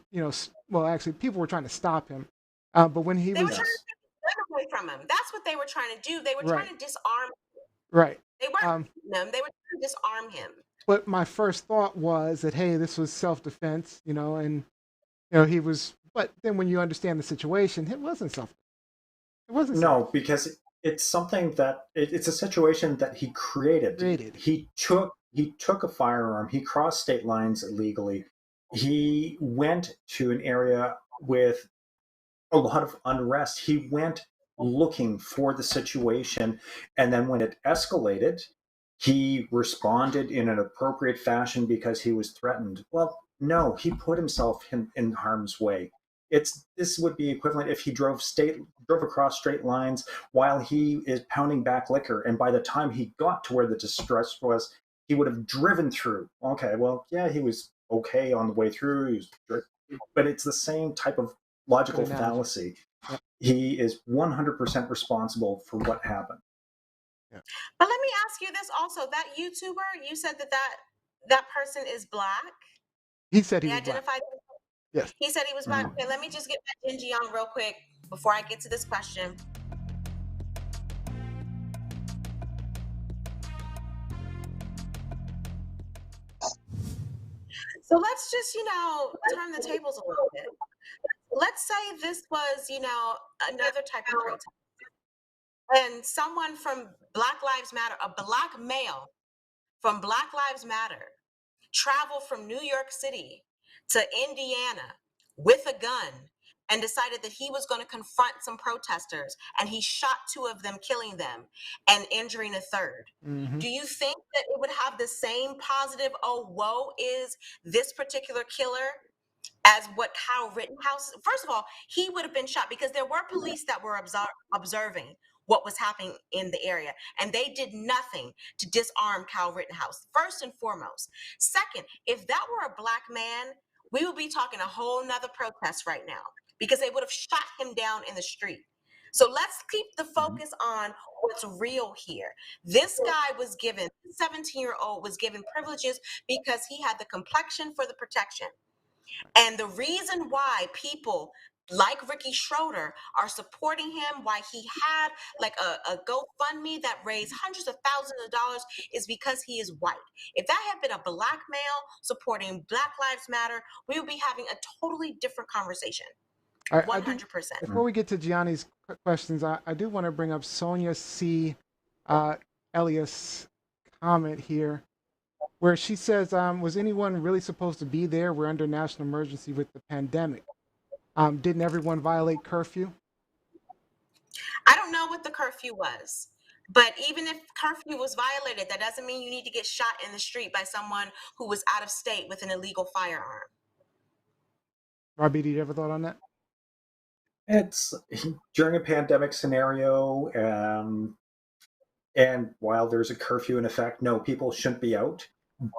well, actually, people were trying to stop him, but when he They were was trying to take the gun away from him. That's what they were trying to do. They were Right. trying to disarm him. right. They weren't shooting him. They were trying to disarm him. But my first thought was that, hey, this was self-defense, and he was. But then when you understand the situation, it wasn't self. It wasn't. No, because it's something that it's a situation that he created. He took a firearm. He crossed state lines illegally. He went to an area with a lot of unrest. He went looking for the situation, and then when it escalated, he responded in an appropriate fashion because he was threatened. Well, no, he put himself in harm's way. This would be equivalent if he drove across straight lines while he is pounding back liquor, and by the time he got to where the distress was, he would have driven through. Okay, well, yeah, he was okay on the way through, but it's the same type of logical fallacy. Yep. He is 100% responsible for what happened. Yep. But let me ask you this also: that YouTuber, you said that person is Black. He said he They was Black. identified. Yes. He said he was Black. Okay, let me just get my Gingy on real quick before I get to this question. So let's just, turn the tables a little bit. Let's say this was, another type of protest. And someone from Black Lives Matter, a Black male from Black Lives Matter, traveled from New York City to Indiana with a gun and decided that he was going to confront some protesters, and he shot two of them, killing them and injuring a third. Mm-hmm. Do you think that it would have the same positive, oh, woe is this particular killer, as what Kyle Rittenhouse? First of all, he would have been shot because there were police that were observing what was happening in the area, and they did nothing to disarm Kyle Rittenhouse, first and foremost. Second, if that were a Black man, we would be talking a whole nother protest right now, because they would have shot him down in the street. So let's keep the focus on what's real here. This guy was given, 17-year-old was given privileges because he had the complexion for the protection. And the reason why people like Ricky Schroder are supporting him, why he had like a GoFundMe that raised hundreds of thousands of dollars, is because he is white. If that had been a black male supporting Black Lives Matter, we would be having a totally different conversation. 100%. Before we get to Gianni's questions, I do want to bring up Sonia C. Elias' comment here, where she says, was anyone really supposed to be there? We're under national emergency with the pandemic. Didn't everyone violate curfew? I don't know what the curfew was, but even if curfew was violated, that doesn't mean you need to get shot in the street by someone who was out of state with an illegal firearm. Robbie, did you ever thought on that? It's during a pandemic scenario, and while there's a curfew in effect, no, people shouldn't be out,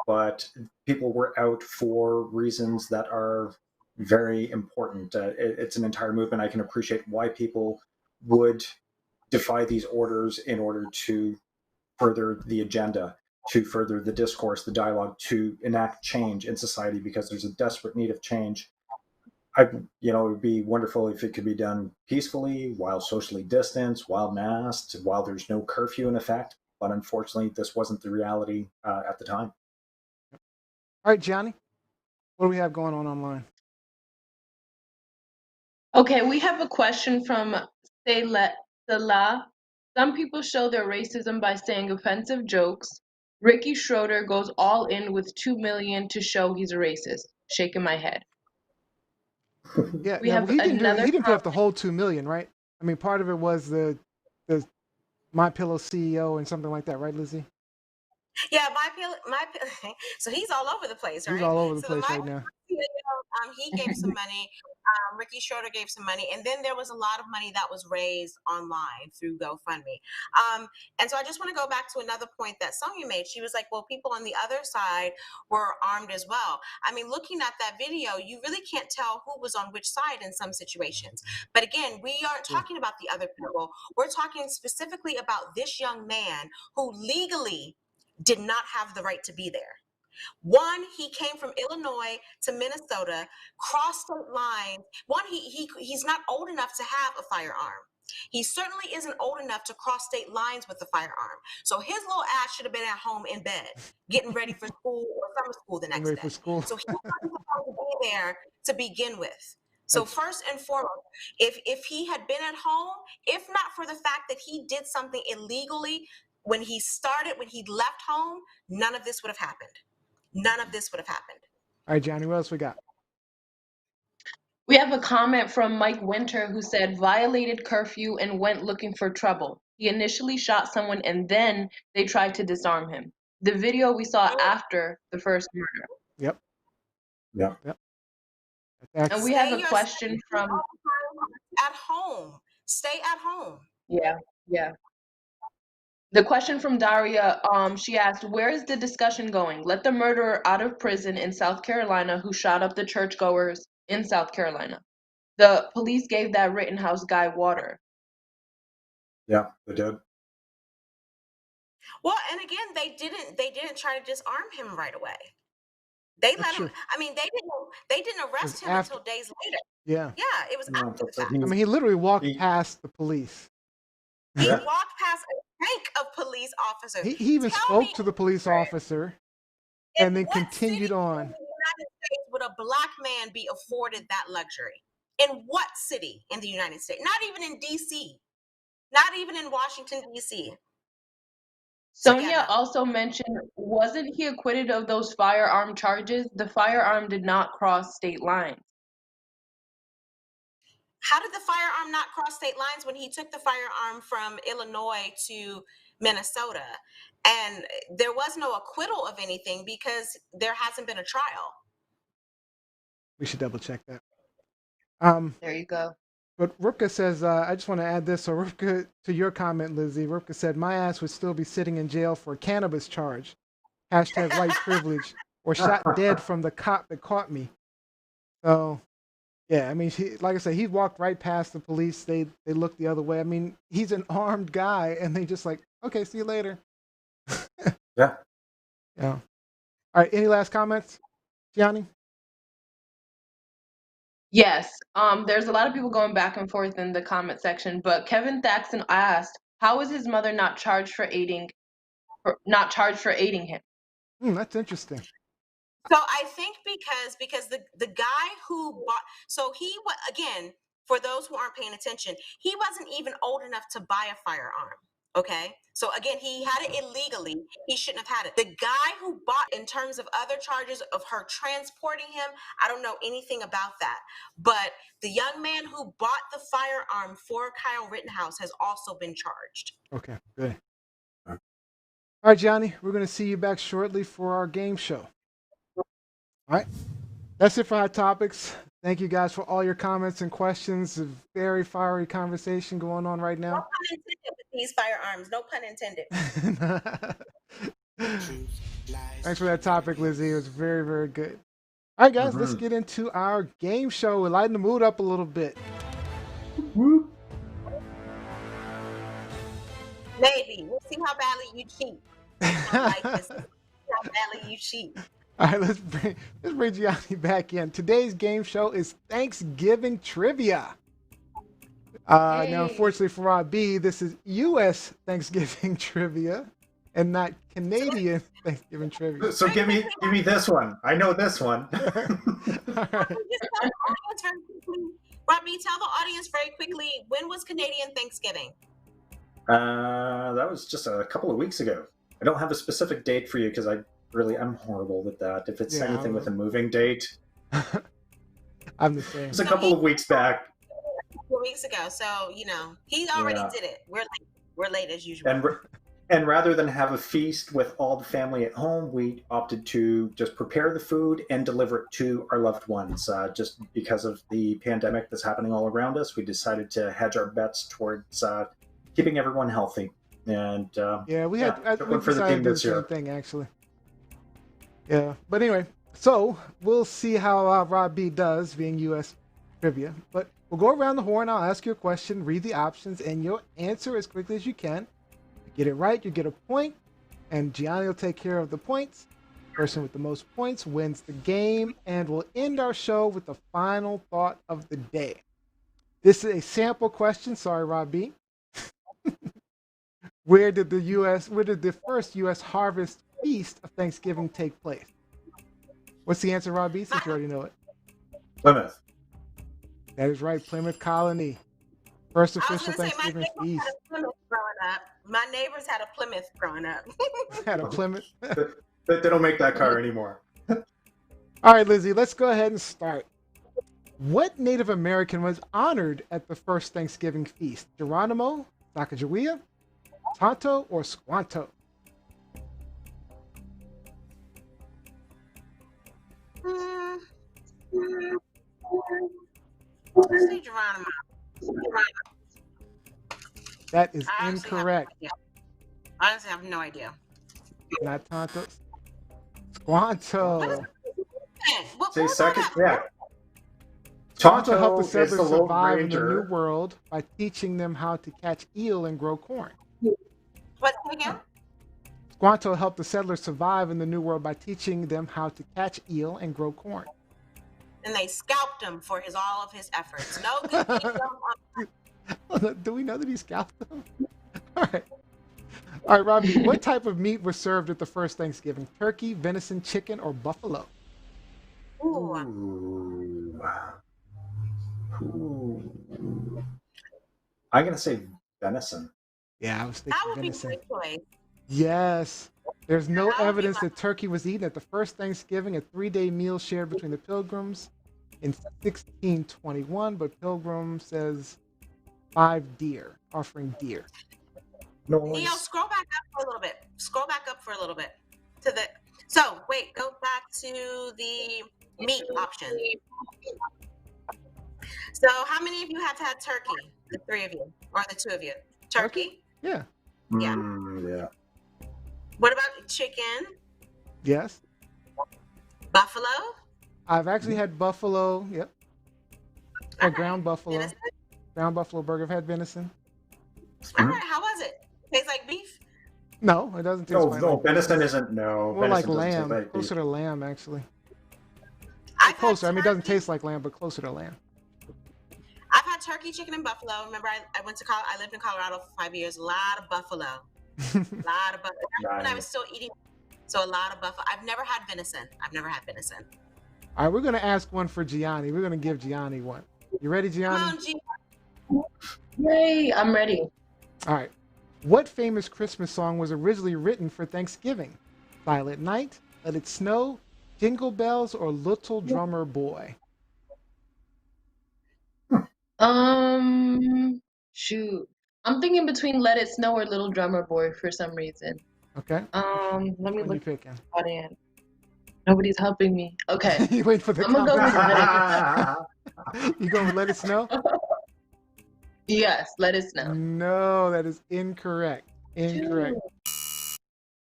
but people were out for reasons that are very important. It's an entire movement. I can appreciate why people would defy these orders in order to further the agenda, to further the discourse, the dialogue, to enact change in society, because there's a desperate need of change. It would be wonderful if it could be done peacefully, while socially distanced, while masked, while there's no curfew in effect. But unfortunately, this wasn't the reality at the time. All right, Gianni, what do we have going on online? Okay, we have a question from Salah. Some people show their racism by saying offensive jokes. Ricky Schroder goes all in with $2 million to show he's a racist. Shaking my head. Yeah, We have he didn't another put up the whole 2 million, right? I mean, part of it was the My Pillow CEO and something like that, right, Lizzie? Yeah, so he's all over the place, right? He's all over the So place right now. He gave some money. Ricky Schroder gave some money, and then there was a lot of money that was raised online through GoFundMe. And so I just want to go back to another point that Sonia made. She was like, well, people on the other side were armed as well. I mean, looking at that video, you really can't tell who was on which side in some situations. But again, we aren't talking about the other people. We're talking specifically about this young man who legally did not have the right to be there. One, he came from Illinois to Minnesota, crossed state lines. One, he's not old enough to have a firearm. He certainly isn't old enough to cross state lines with a firearm. So his little ass should have been at home in bed, getting ready for school or summer school the next day. So he wasn't supposed to be there to begin with. So first and foremost, if he had been at home, if not for the fact that he did something illegally when he left home, none of this would have happened. None of this would have happened. All right, Johnny, what else we got? We have a comment from Mike Winter who said violated curfew and went looking for trouble. He initially shot someone and then they tried to disarm him. The video we saw after the first murder. Yep. And we have a question from at home. Stay at home. Yeah. The question from Daria, she asked, where is the discussion going? Let the murderer out of prison in South Carolina who shot up the churchgoers in South Carolina. The police gave that Rittenhouse guy water. Yeah, they did. Well, and again, they didn't try to disarm him right away. They let him. I mean, they didn't arrest him until days later. Yeah, it was after the fact. I mean, he literally walked past the police. He walked past a tank of police officers. He even spoke to the police officer, and then continued on. In the United States, would a black man be afforded that luxury? In what city in the United States? Not even in D.C. Not even in Washington, D.C. Sonia also mentioned, wasn't he acquitted of those firearm charges? The firearm did not cross state lines. How did the firearm not cross state lines when he took the firearm from Illinois to Minnesota? And there was no acquittal of anything because there hasn't been a trial. We should double check that. There you go. But Rupka says, I just want to add this. So Rupka, to your comment, Lizzie, Rupka said, my ass would still be sitting in jail for a cannabis charge. Hashtag white privilege. Or shot dead from the cop that caught me. So, Yeah, I mean, like I said, he walked right past the police. They looked the other way. I mean, he's an armed guy, and they just like, okay, see you later. Yeah. Yeah. All right. Any last comments, Gianni? Yes. There's a lot of people going back and forth in the comment section, but Kevin Thaxton asked, "How is his mother not charged for aiding him?" That's interesting. So I think because the guy who bought, so again, for those who aren't paying attention, he wasn't even old enough to buy a firearm. Okay, so again, he had it illegally. He shouldn't have had it. The guy who bought, in terms of other charges of her transporting him, I don't know anything about that. But the young man who bought the firearm for Kyle Rittenhouse has also been charged. Okay, good. All right, Gianni, we're going to see you back shortly for our game show. All right, that's it for Hot Topics. Thank you guys for all your comments and questions. A very fiery conversation going on right now. No pun intended with these firearms. No pun intended. Thanks for that topic, Lizzie. It was very, very good. All right, guys, let's get into our game show. We'll lighten the mood up a little bit. Whoop. Maybe. We'll see how badly you cheat. I like this. How badly you cheat. All right, let's bring Gianni back in. Today's game show is Thanksgiving trivia. Now, unfortunately for Rob B, this is U.S. Thanksgiving trivia and not Canadian Thanksgiving trivia. So give me this one. I know this one. All right. Robbie, tell the audience very quickly, when was Canadian Thanksgiving? That was just a couple of weeks ago. I don't have a specific date for you because I'm horrible with that. If it's anything with a moving date. I'm the same. It's a couple of weeks back. A couple of weeks ago. So, he already did it. We're late as usual. And rather than have a feast with all the family at home, we opted to just prepare the food and deliver it to our loved ones. Just because of the pandemic that's happening all around us, we decided to hedge our bets towards keeping everyone healthy. And we decided to do the same thing, actually. Yeah, but anyway, so we'll see how Rob B does being U.S. trivia. But we'll go around the horn. I'll ask you a question, read the options, and you'll answer as quickly as you can. Get it right, you get a point, and Gianni will take care of the points. Person with the most points wins the game, and we'll end our show with the final thought of the day. This is a sample question. Sorry, Rob B. Where did the first U.S. harvest feast of Thanksgiving take place? What's the answer, Rob B, since you already know it? Plymouth. That is right, Plymouth Colony. First official Thanksgiving feast. My neighbors had a Plymouth growing up. Had a Plymouth. They don't make that car anymore. All right, Lizzie, let's go ahead and start. What Native American was honored at the first Thanksgiving feast? Geronimo, Sacagawea, Tonto, or Squanto? Let's say Geronimo. That is incorrect. Honestly, I have no idea. Not Tonto. Squanto. Say second. Yeah. Squanto helped the settlers survive in the New World by teaching them how to catch eel and grow corn. What's it again? Squanto helped the settlers survive in the New World by teaching them how to catch eel and grow corn. And they scalped him for all of his efforts. No good deed. Do we know that he scalped them? All right, Robbie, what type of meat was served at the first Thanksgiving? Turkey, venison, chicken, or buffalo? Ooh. I'm going to say venison. Yeah, I was thinking venison. That would be a good choice. Yes. There's no evidence that turkey was eaten at the first Thanksgiving, a 3-day meal shared between the Pilgrims in 1621, but Pilgrim says 5 deer, offering deer. Neo, scroll back up for a little bit. So wait, go back to the meat option. So how many of you have had turkey? The 3 of you, or the 2 of you? Turkey? Yeah. Yeah. What about chicken? Yes. Buffalo? I've actually had buffalo. Yep. Or ground buffalo. Venison? Ground buffalo burger. I've had venison. All right, how was it? Tastes like beef? No, it doesn't taste No, quite no, like venison isn't. No, more like venison doesn't taste lamb. like beef. Closer to lamb, actually. I've Closer. I had mean, it doesn't turkey. taste like lamb, but closer to lamb. I've had turkey, chicken, and buffalo. Remember, I went to I lived in Colorado for 5 years. A lot of buffalo. A lot of buffalo. That's when I was still eating. So a lot of buffalo. I've never had venison. All right, we're going to ask one for Gianni. We're going to give Gianni one. You ready, Gianni? Come on, G. Yay, I'm ready. All right. What famous Christmas song was originally written for Thanksgiving? Silent Night, Let It Snow, Jingle Bells, or Little Drummer Boy? Shoot. I'm thinking between Let It Snow or Little Drummer Boy for some reason. Okay. Let me What are you look picking? at it. Nobody's helping me. Okay. You wait for the I'm gonna go with comment. You going with Let It Snow? Yes, Let It Snow. No, that is incorrect. Incorrect.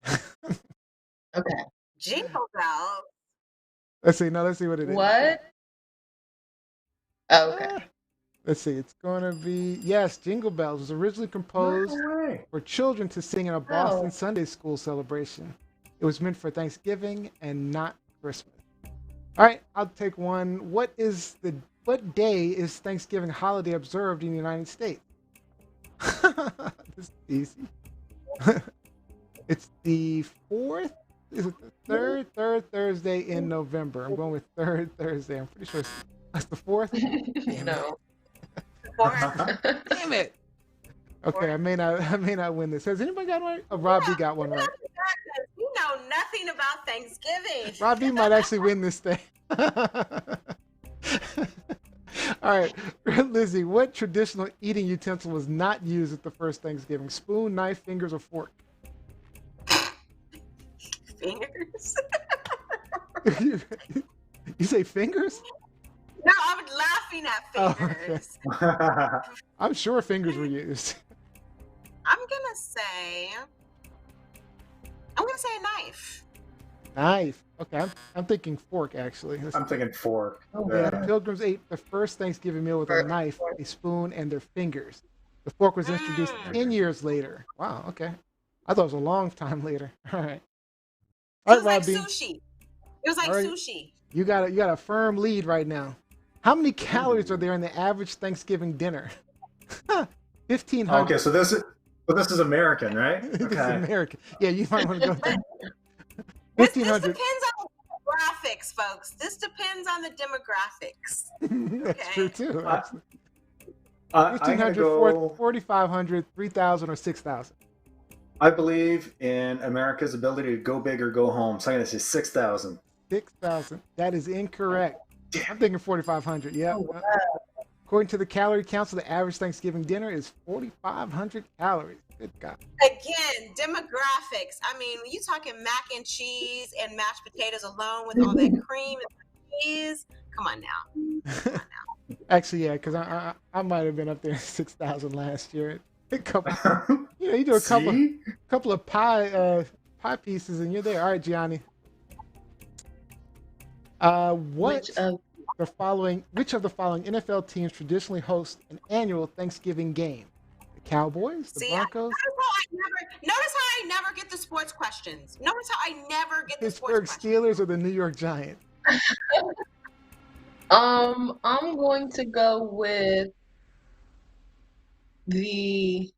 Okay. Jingle bells. Let's see. No, let's see what it is. What? Oh, okay. Let's see. It's going to be, yes, Jingle Bells was originally composed for children to sing in a Boston Sunday school celebration. It was meant for Thanksgiving and not Christmas. All right, I'll take one. What day is Thanksgiving holiday observed in the United States? This is easy. It's the 4th. Is it the third Thursday in November? I'm going with third Thursday. I'm pretty sure that's the 4th. No. Damn it. Okay, I may not win this. Has anybody got one? Oh, Rob B got one right. You know nothing about Thanksgiving. Rob B might actually win this thing. All right, Lizzie, what traditional eating utensil was not used at the first Thanksgiving? Spoon, knife, fingers, or fork? Fingers? You say fingers? No, I was laughing at fingers. Okay. I'm sure fingers were used. I'm gonna say a knife. Knife. Okay, I'm thinking fork, actually. I'm thinking fork. Yeah, the Pilgrims ate the first Thanksgiving meal with a knife, a spoon, and their fingers. The fork was introduced 10 years later. Wow, okay. I thought it was a long time later. All right. It was like sushi. It was like sushi. You got a firm lead right now. How many calories are there in the average Thanksgiving dinner? 1,500. Okay, so this is American, right? This is Okay. American. Yeah, you might want to go there. This depends on the demographics, folks. This depends on the demographics. That's true too. 1,500, 4,500, 3,000, or 6,000. I believe in America's ability to go big or go home. So I'm going to say 6,000. 6,000. That is incorrect. I'm thinking 4,500. Yeah. Oh, wow. According to the Calorie Council, the average Thanksgiving dinner is 4,500 calories. Good God. Again, demographics. I mean, you talking mac and cheese and mashed potatoes alone with all that cream and cheese. Come on now. Actually, yeah, because I might have been up there 6,000 last year. A couple, you do a couple of pie pieces and you're there. All right, Gianni. Which of the following NFL teams traditionally host an annual Thanksgiving game? The Cowboys, the Broncos. Notice how I never get the sports questions. Notice how I never get the sports questions. Pittsburgh Steelers or the New York Giants? I'm going to go with the.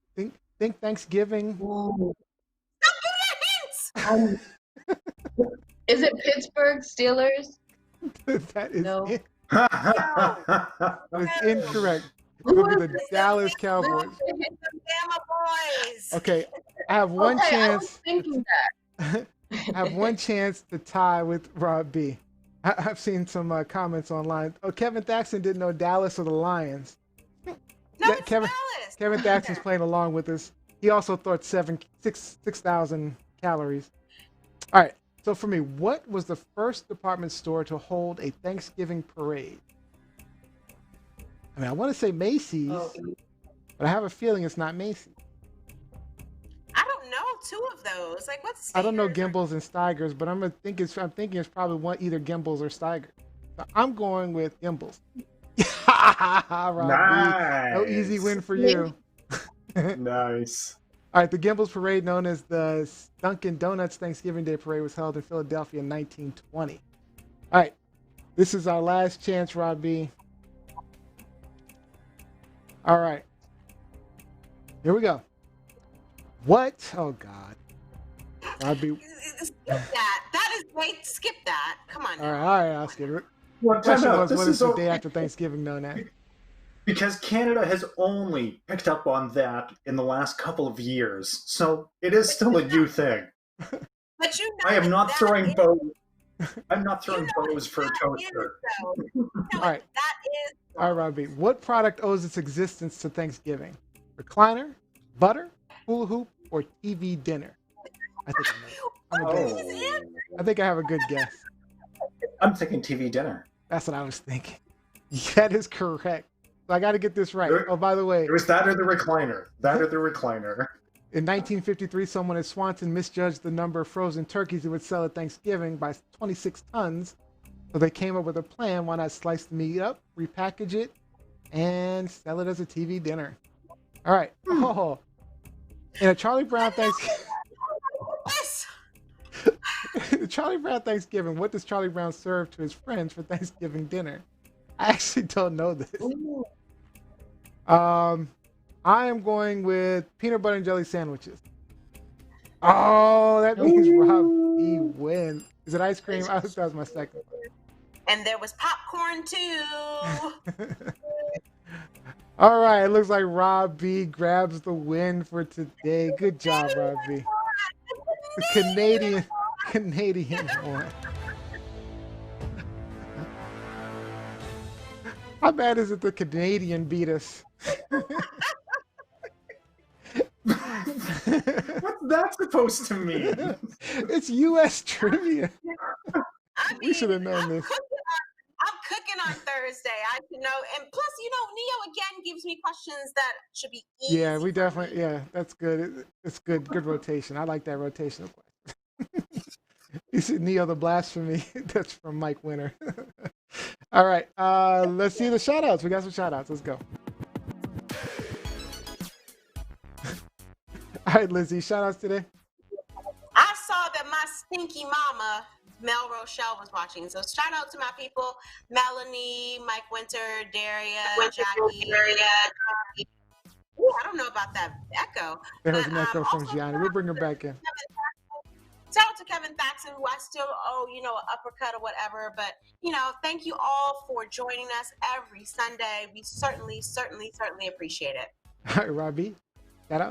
Think Thanksgiving. Ooh. Stop giving hints. Is it Pittsburgh Steelers? That is no. That's incorrect. It would be the Dallas Cowboys. Okay, I have one chance. I was thinking that. I have one chance to tie with Rob B. I've seen some comments online. Oh, Kevin Thaxton didn't know Dallas or the Lions. No, it's Kevin Thaxton's playing along with us. He also thought 6,000 calories. All right. So for me, what was the first department store to hold a Thanksgiving parade? I mean, I want to say Macy's, but I have a feeling it's not Macy's. I don't know two of those. Like, what's? I don't know Gimbels and Steigers, but I'm thinking it's probably either Gimbels or Steiger. So I'm going with Gimbels. Robbie. No easy win for you. Nice. All right, the Gimbals Parade, known as the Dunkin' Donuts Thanksgiving Day Parade, was held in Philadelphia in 1920. All right, this is our last chance, Robbie. All right, here we go. What? Oh God, Robbie. Skip that. That is wait. Skip that. Come on. All right, I'll skip it. Well, The question time out. was, This what is the okay. day after Thanksgiving known as? Because Canada has only picked up on that in the last couple of years, so it is still a new thing. But you know I am not that throwing is- bows. I'm not throwing you know bows for a that toaster. is, though. You know All right. That is. All right, Robbie. What product owes its existence to Thanksgiving? Recliner, butter, hula hoop, or TV dinner? I think I know. I think I have a good guess. I'm thinking TV dinner. That's what I was thinking. That is correct. So I got to get this right. Oh, by the way, It was that or the recliner. That or the recliner. in 1953, someone at Swanson misjudged the number of frozen turkeys they would sell at Thanksgiving by 26 tons. So they came up with a plan. Why not slice the meat up, repackage it, and sell it as a TV dinner? All right. Oh, in a Charlie Brown Thanksgiving. Charlie Brown Thanksgiving, what does Charlie Brown serve to his friends for Thanksgiving dinner? I actually don't know this. I am going with peanut butter and jelly sandwiches. Oh, that means Robbie wins. Is it ice cream? I think that was my second one. And there was popcorn too. All right, it looks like Rob B grabs the win for today. Good job, Rob B. The Canadian one. How bad is it the Canadian beat us? What's that supposed to mean? It's U.S. trivia. I We should have mean, known this. I'm cooking on Thursday. I should know. And plus, Neo again gives me questions that should be easy. Yeah, we for definitely. me. Yeah, that's good. It's good. Good rotation. I like that rotation. You see Neo the blasphemy. That's from Mike Winter. All right. Let's see the shout outs. We got some shout outs. Let's go. All right, Lizzie, shout outs today. I saw that my stinky mama, Mel Rochelle, was watching. So shout out to my people, Melanie, Mike Winter, Daria, Jackie. Ooh, I don't know about that echo. There was But, an echo from also Gianni. We'll bring her back in. Shout out to Kevin Thaxton, who I still owe, an uppercut or whatever. But, thank you all for joining us every Sunday. We certainly appreciate it. All right, Robbie, shout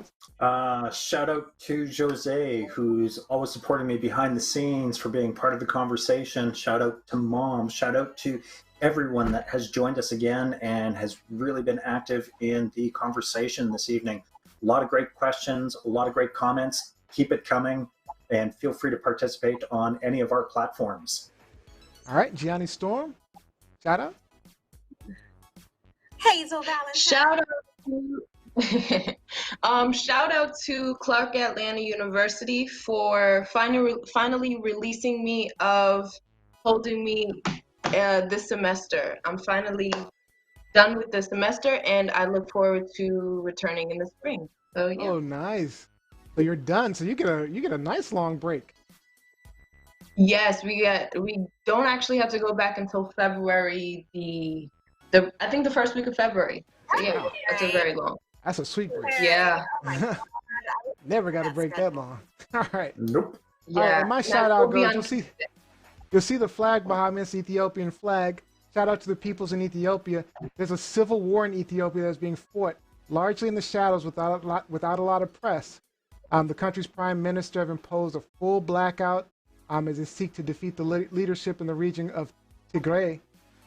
outs. Shout out to Jose, who's always supporting me behind the scenes for being part of the conversation. Shout out to Mom. Shout out to everyone that has joined us again and has really been active in the conversation this evening. A lot of great questions, a lot of great comments. Keep it coming, and feel free to participate on any of our platforms. All right, Gianni Storm, shout out. Hazel Valentine. Shout out to Clark Atlanta University for finally releasing me of holding me this semester. I'm finally done with the semester, and I look forward to returning in the spring. So yeah. Oh, nice. So you're done. So you get a nice long break. Yes, we don't actually have to go back until February. I think the first week of February. So yeah, that's a very long. That's a sweet break. Yeah. Never got to break that long. All right. Nope. All right, Yeah. and my And shout I out will be goes. on- You'll see the flag behind me. It's the Ethiopian flag. Shout out to the peoples in Ethiopia. There's a civil war in Ethiopia that's being fought largely in the shadows without a lot of press. The country's prime minister have imposed a full blackout as they seek to defeat the leadership in the region of Tigray.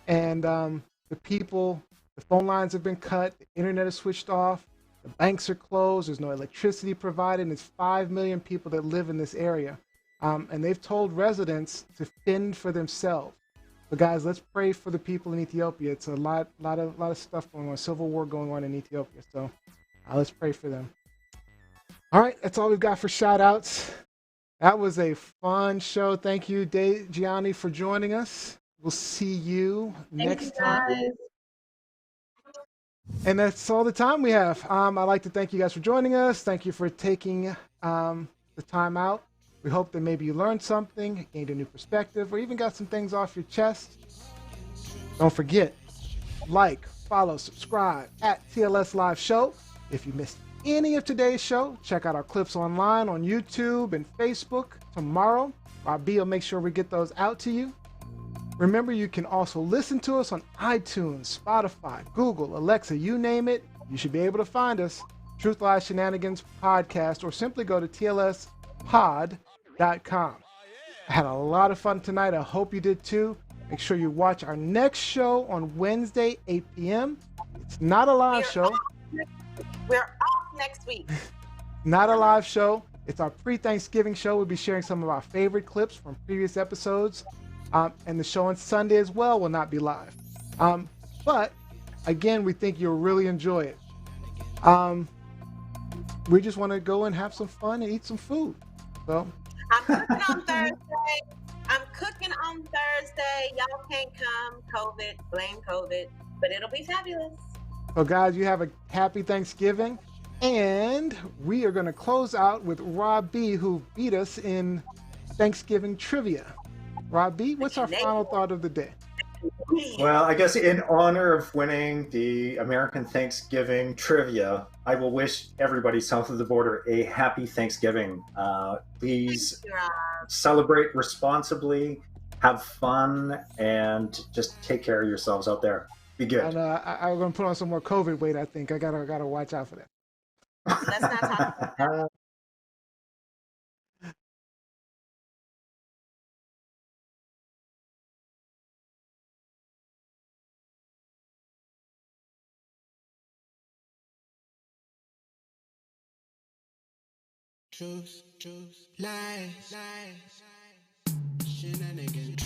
And the people, the phone lines have been cut, the internet is switched off, the banks are closed, there's no electricity provided, and there's 5 million people that live in this area. And they've told residents to fend for themselves. So guys, let's pray for the people in Ethiopia. It's a lot of stuff going on, civil war going on in Ethiopia. So let's pray for them. All right, that's all we've got for shout outs. That was a fun show. Thank you, Gianni, for joining us. We'll see you next time. Guys. And that's all the time we have. I'd like to thank you guys for joining us. Thank you for taking the time out. We hope that maybe you learned something, gained a new perspective, or even got some things off your chest. Don't forget, like, follow, subscribe at TLS Live Show. If you missed any of today's show, check out our clips online on YouTube and Facebook tomorrow. Robbie will make sure we get those out to you. Remember, you can also listen to us on iTunes, Spotify, Google, Alexa, you name it. You should be able to find us. Truth Lies Shenanigans Podcast, or simply go to tlspod.com. I had a lot of fun tonight. I hope you did too. Make sure you watch our next show on Wednesday, 8 p.m. It's not a live show. We're off next week. Not a live show. It's our pre-Thanksgiving show. We'll be sharing some of our favorite clips from previous episodes. And the show on Sunday as well will not be live. But again, we think you'll really enjoy it. We just want to go and have some fun and eat some food. So I'm cooking on Thursday. Y'all can't come. COVID, blame COVID, but it'll be fabulous. So guys, you have a happy Thanksgiving. And we are going to close out with Rob B, who beat us in Thanksgiving trivia. Rob B, what's our final thought of the day? Well, I guess in honor of winning the American Thanksgiving trivia, I will wish everybody south of the border a happy Thanksgiving. Please celebrate responsibly, have fun, and just take care of yourselves out there. Be good. And I'm going to put on some more COVID weight, I think. I gotta watch out for that. Let's not talk about that. Truth, lies, shenanigans.